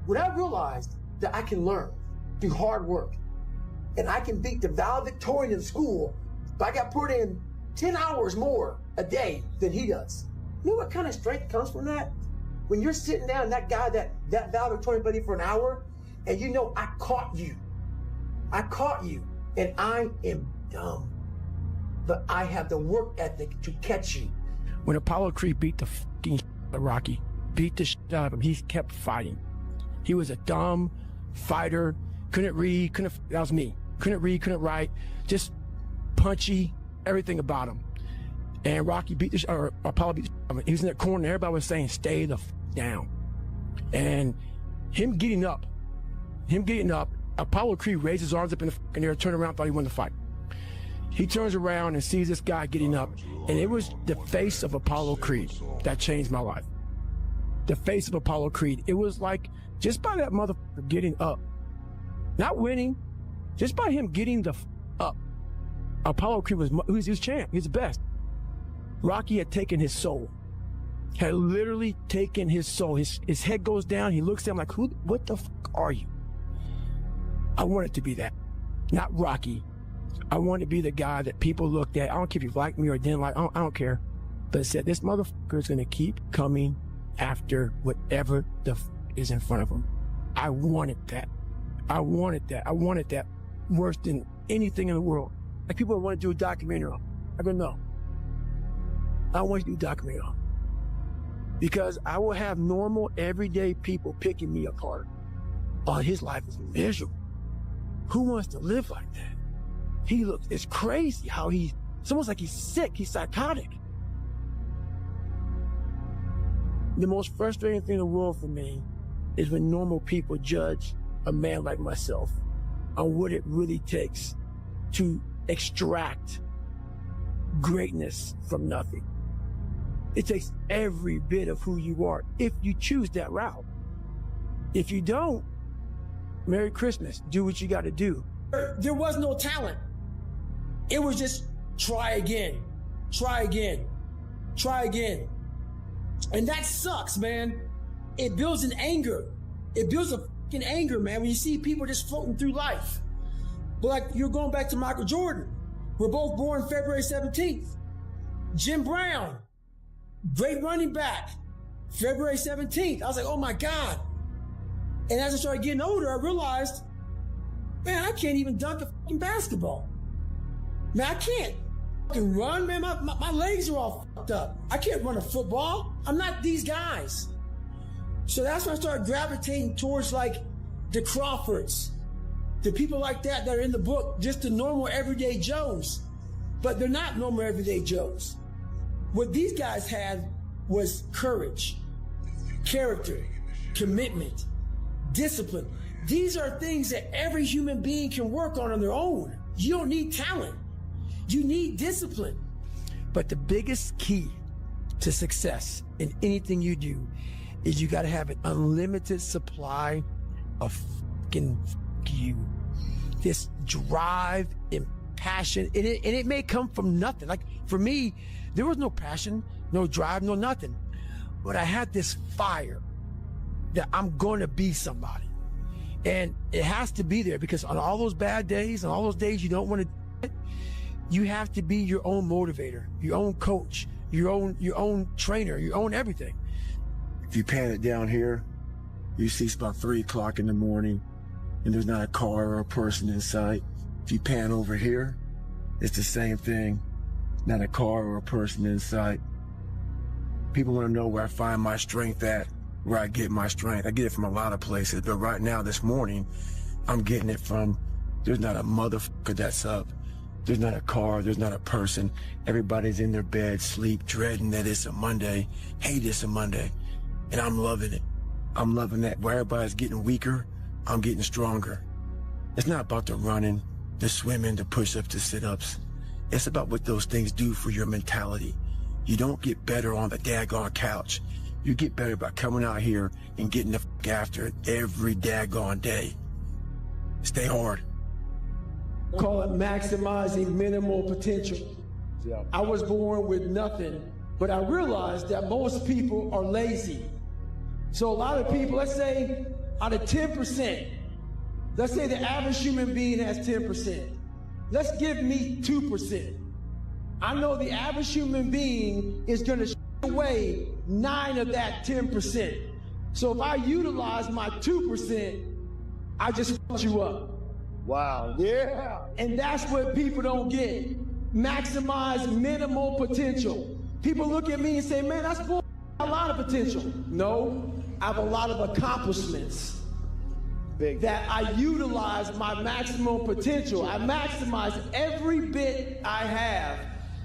When I realized that I can learn through hard work, and I can beat the valedictorian in school, but I got put in 10 hours more a day than he does. You know what kind of strength comes from that? When you're sitting down, that guy, that valedictorian buddy for an hour, and you know, I caught you, and I am dumb, but I have the work ethic to catch you. When Apollo Creed beat the fucking shit out of Rocky, beat the shit out of him, he kept fighting. He was a dumb fighter, couldn't read, that was me. Couldn't read, couldn't write, just punchy, everything about him. And Rocky beat the or Apollo beat the shit out of him. He was in that corner, and everybody was saying, stay the down. And him getting up, Apollo Creed raised his arms up in the fucking air, turned around, thought he won the fight. He turns around and sees this guy getting up, and it was the face of Apollo Creed that changed my life. The face of Apollo Creed. It was like, just by that motherfucker getting up, not winning, just by him getting the up, Apollo Creed was his champ. He was the best. Rocky had taken his soul, had literally taken his soul. His head goes down. He looks at him like, what the fuck are you? I wanted to be that, not Rocky. I wanted to be the guy that people looked at. I don't care if you liked me or didn't like. I don't care. But said, this motherfucker is going to keep coming after whatever is in front of them. I wanted that. I wanted that. I wanted that worse than anything in the world. Like people want to do a documentary on. I go, no. I want to do a documentary on. Because I will have normal, everyday people picking me apart. Oh, his life is miserable. Who wants to live like that? It's crazy how it's almost like he's sick, he's psychotic. The most frustrating thing in the world for me is when normal people judge a man like myself on what it really takes to extract greatness from nothing. It takes every bit of who you are if you choose that route. If you don't, Merry Christmas, do what you got to do. There was no talent. It was just try again, try again, try again. And that sucks, man. It builds an anger. It builds a fucking anger, man, when you see people just floating through life. But like, you're going back to Michael Jordan. We're both born February 17th. Jim Brown, great running back, February 17th. I was like, oh my God. And as I started getting older, I realized, man, I can't even dunk a fucking basketball. Man, I can't fucking run, man. My legs are all fucked up. I can't run a football. I'm not these guys. So that's when I started gravitating towards like the Crawfords, the people like that are in the book, just the normal everyday Joes. But they're not normal everyday Joes. What these guys had was courage, character, commitment, discipline. These are things that every human being can work on their own. You don't need talent. You need discipline. But the biggest key to success in anything you do is you got to have an unlimited supply of fucking you. This drive and passion. And it may come from nothing. Like for me, there was no passion, no drive, no nothing. But I had this fire that I'm going to be somebody. And it has to be there because on all those bad days, on all those days you don't want to do it, you have to be your own motivator, your own coach, your own trainer, your own everything. If you pan it down here, you see it's about 3 o'clock in the morning and there's not a car or a person in sight. If you pan over here, it's the same thing. Not a car or a person in sight. People want to know where I find my strength at, where I get my strength. I get it from a lot of places, but right now, this morning, I'm getting it from, there's not a motherfucker that's up. There's not a car, there's not a person. Everybody's in their bed, sleep, dreading that it's a Monday. Hate it's a Monday. And I'm loving it. I'm loving that. Where everybody's getting weaker, I'm getting stronger. It's not about the running, the swimming, the push-ups, the sit-ups. It's about what those things do for your mentality. You don't get better on the daggone couch. You get better by coming out here and getting the fuck after it every daggone day. Stay hard. Call it maximizing minimal potential. Yeah. I was born with nothing, but I realized that most people are lazy. So a lot of people, let's say out of 10%, let's say the average human being has 10%. Let's give me 2%. I know the average human being is going to away 9 of that 10%. So if I utilize my 2%, I just fucked you up. Wow, yeah. And that's what people don't get. Maximize minimal potential. People look at me and say, man, that's bull. A lot of potential. No, I have a lot of accomplishments. Big. That I utilize my maximum potential. I maximize every bit I have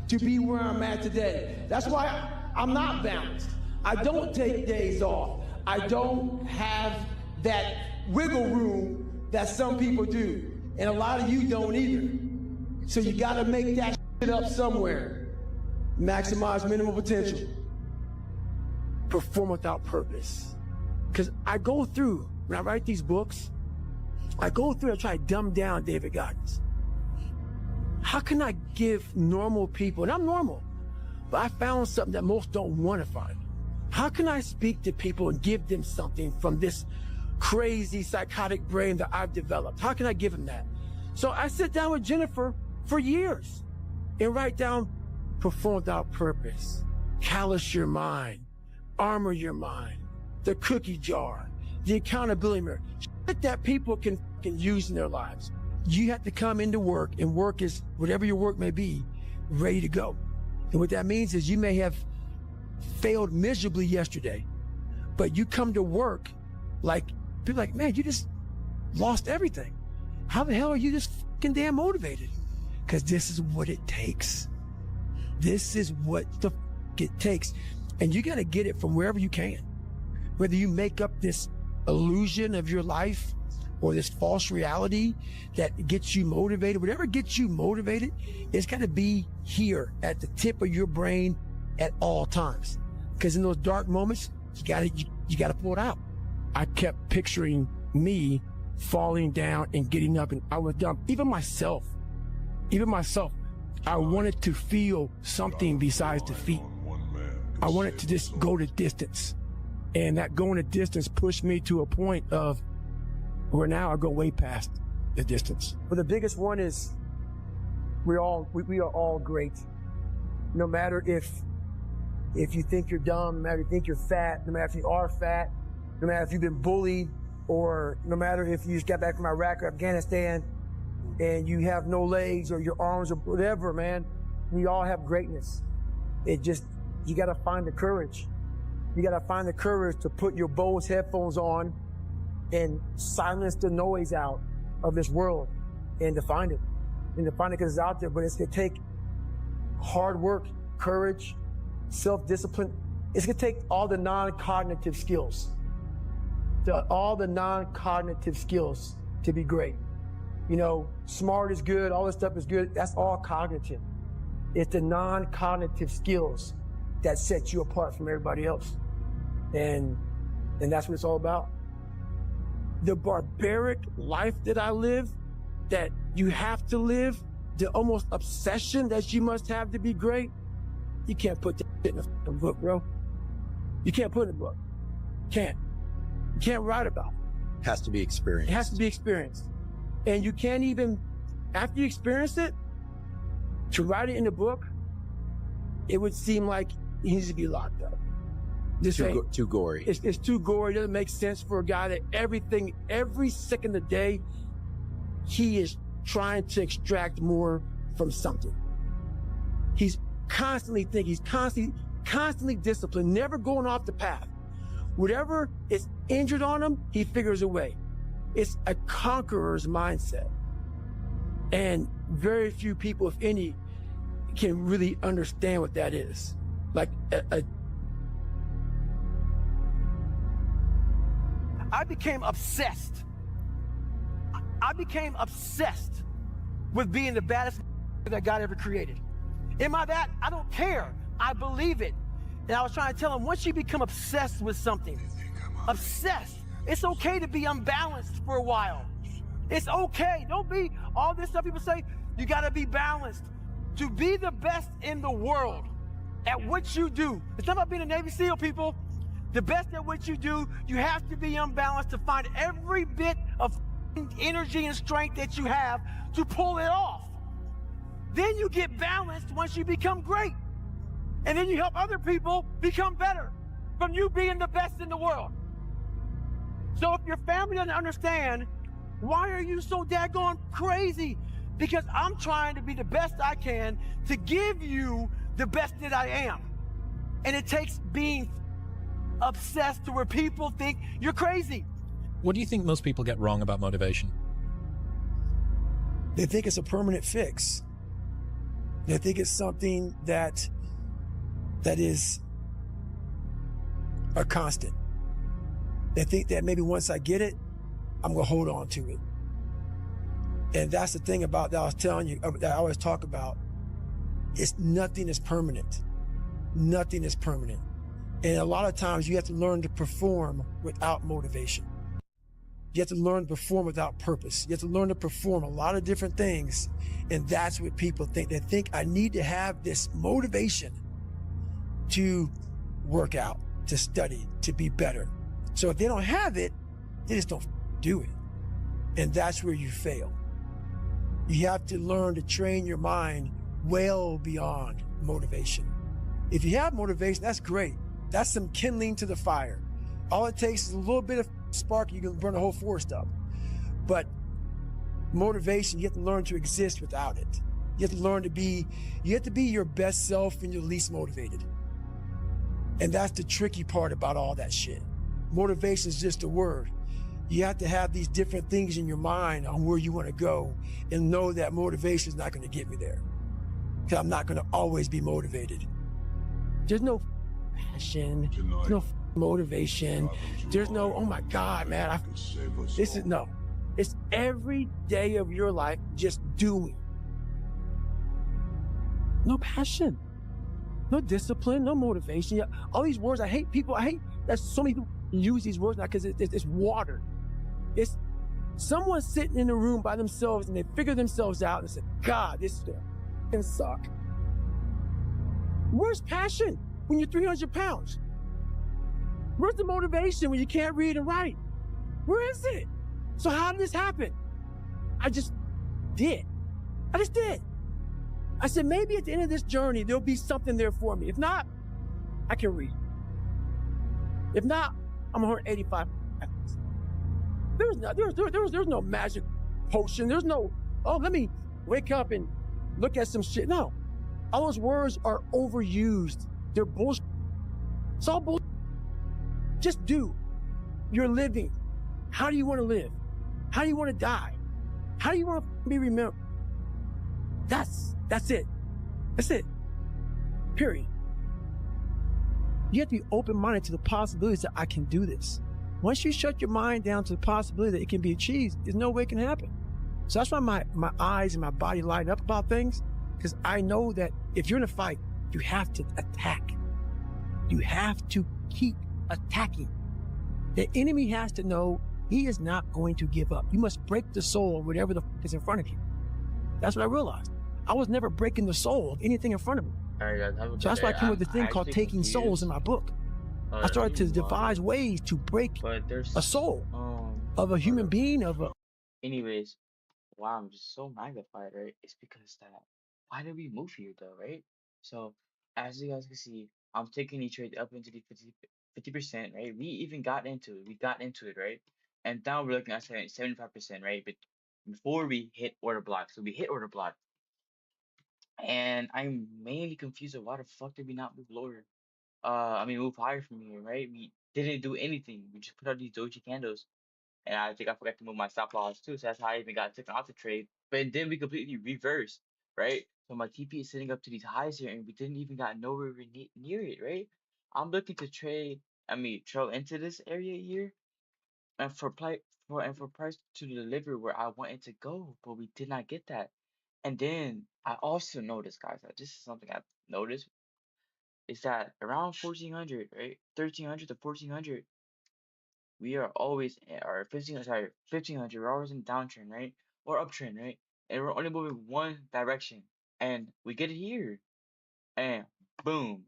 to be where I'm at today. That's why I'm not balanced. I don't take days off. I don't have that wiggle room that some people do. And a lot of you don't either. So you gotta make that shit up somewhere. Maximize minimal potential. Perform without purpose. Because I go through, when I write these books, I go through and try to dumb down David Goggins. How can I give normal people, and I'm normal, but I found something that most don't want to find. How can I speak to people and give them something from this crazy psychotic brain that I've developed? How can I give them that? So I sit down with Jennifer for years and write down perform without purpose, callous your mind, armor your mind, the cookie jar, the accountability mirror, shit that people can use in their lives. You have to come into work, and work is, whatever your work may be, ready to go. And what that means is you may have failed miserably yesterday, but you come to work like, people are like, man, you just lost everything. How the hell are you this fucking damn motivated? Because this is what it takes. This is what the fuck it takes. And you got to get it from wherever you can. Whether you make up this illusion of your life or this false reality that gets you motivated, whatever gets you motivated, it's got to be here at the tip of your brain at all times. Because in those dark moments, you got to pull it out. I kept picturing me falling down and getting up, and I was done. Even myself, I wanted to feel something besides defeat. I wanted to just go the distance. And that going the distance pushed me to a point of where now I go way past the distance. But the biggest one is we are all great. No matter if you think you're dumb, no matter if you think you're fat, no matter if you are fat, no matter if you've been bullied, or no matter if you just got back from Iraq or Afghanistan and you have no legs or your arms or whatever, man, we all have greatness. It just, you got to find the courage. You got to find the courage to put your Bose headphones on and silence the noise out of this world and to find it. And to find it because it's out there, but it's going to take hard work, courage, self-discipline. It's going to take all the non-cognitive skills. All the non-cognitive skills to be great. You know, smart is good, all this stuff is good. That's all cognitive. It's the non-cognitive skills that set you apart from everybody else. And that's what it's all about. The barbaric life that I live, that you have to live, the almost obsession that you must have to be great, you can't put that shit in a book, bro. You can't put it in a book. Can't. You can't write about it. Has to be experienced. It has to be experienced. And you can't even, after you experience it, to write it in a book, it would seem like he needs to be locked up. Too gory. It's too gory. It doesn't make sense for a guy that every second of the day, he is trying to extract more from something. He's constantly thinking, he's constantly disciplined, never going off the path. Whatever is injured on him, he figures a way. It's a conqueror's mindset. And very few people, if any, can really understand what that is. Like I became obsessed. I became obsessed with being the baddest that God ever created. Am I that? I don't care. I believe it. And I was trying to tell him, once you become obsessed with something, obsessed, it's okay to be unbalanced for a while. It's okay. Don't be all this stuff people say, you got to be balanced. To be the best in the world at what you do. It's not about being a Navy SEAL, people. The best at what you do, you have to be unbalanced to find every bit of energy and strength that you have to pull it off. Then you get balanced once you become great. And then you help other people become better from you being the best in the world. So if your family doesn't understand, why are you so daggone crazy? Because I'm trying to be the best I can to give you the best that I am. And it takes being obsessed to where people think you're crazy. What do you think most people get wrong about motivation? They think it's a permanent fix. They think it's something that is a constant. They think that maybe once I get it, I'm going to hold on to it. And that's the thing about that I was telling you, that I always talk about. Nothing is permanent. Nothing is permanent. And a lot of times you have to learn to perform without motivation. You have to learn to perform without purpose. You have to learn to perform a lot of different things. And that's what people think. They think I need to have this motivation to work out, to study, to be better. So if they don't have it, they just don't do it. And that's where you fail. You have to learn to train your mind well beyond motivation. If you have motivation, that's great. That's some kindling to the fire. All it takes is a little bit of spark, you can burn the whole forest up. But motivation, you have to learn to exist without it. You have to learn to be, you have to be your best self and your least motivated. And that's the tricky part about all that shit. Motivation is just a word. You have to have these different things in your mind on where you want to go and know that motivation is not going to get me there. Because I'm not going to always be motivated. There's no passion, there's no motivation, there's no, oh my God, man, this is, no. It's every day of your life just doing. No passion, no discipline, no motivation. Yeah, all these words, I hate that so many people use these words now because it's water. It's someone sitting in a room by themselves and they figure themselves out and say, God, this is gonna suck. Where's passion when you're 300 pounds? Where's the motivation when you can't read and write? Where is it? So how did this happen? I just did. I said, maybe at the end of this journey, there'll be something there for me. If not, I can read. If not, I'm 185 pounds. There's no magic potion. There's no, oh, let me wake up and look at some shit. No. All those words are overused. They're bullshit. It's all bullshit. Just do. You're living. How do you want to live? How do you want to die? How do you want to be remembered? That's it. That's it. Period. You have to be open-minded to the possibilities that I can do this. Once you shut your mind down to the possibility that it can be achieved, there's no way it can happen. So that's why my eyes and my body light up about things, because I know that if you're in a fight, you have to attack. You have to keep attacking. The enemy has to know he is not going to give up. You must break the soul of whatever the fuck is in front of you. That's what I realized. I was never breaking the soul of anything in front of me. All right, guys, So that's why I came with the thing called Taking Souls in my book. I started to devise ways to break a soul of a human being, Anyways, why I'm just so magnified, right? It's because that, why did we move here though, right? So, as you guys can see, I'm taking each trade up into the 50%, right? We even got into it. We got into it, right? And now we're looking at 75%, right? But before we hit order block. So we hit order block. And I'm mainly confused of why the fuck did we not move lower? Move higher from here, right? We didn't do anything. We just put out these doji candles. And I think I forgot to move my stop loss too. So that's how I even got taken off the trade. But then we completely reversed, right? So my TP is sitting up to these highs here and we didn't even got nowhere near it, right? I'm looking to trail into this area here and for price to deliver where I wanted to go, but we did not get that. And then I also noticed, guys, that this is something I've noticed, is that around 1400, right? 1300 to 1400, we are always, or 1500, we're always in downtrend, right? Or uptrend, right? And we're only moving one direction. And we get it here. And boom.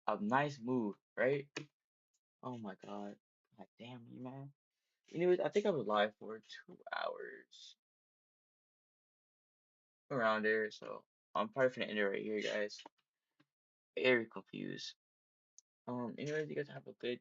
A nice move, right? Oh my god. God damn you, man. Anyways, I think I was live for 2 hours. Around there, so I'm probably gonna end it right here, guys. Very confused. Anyways, you guys have a good day.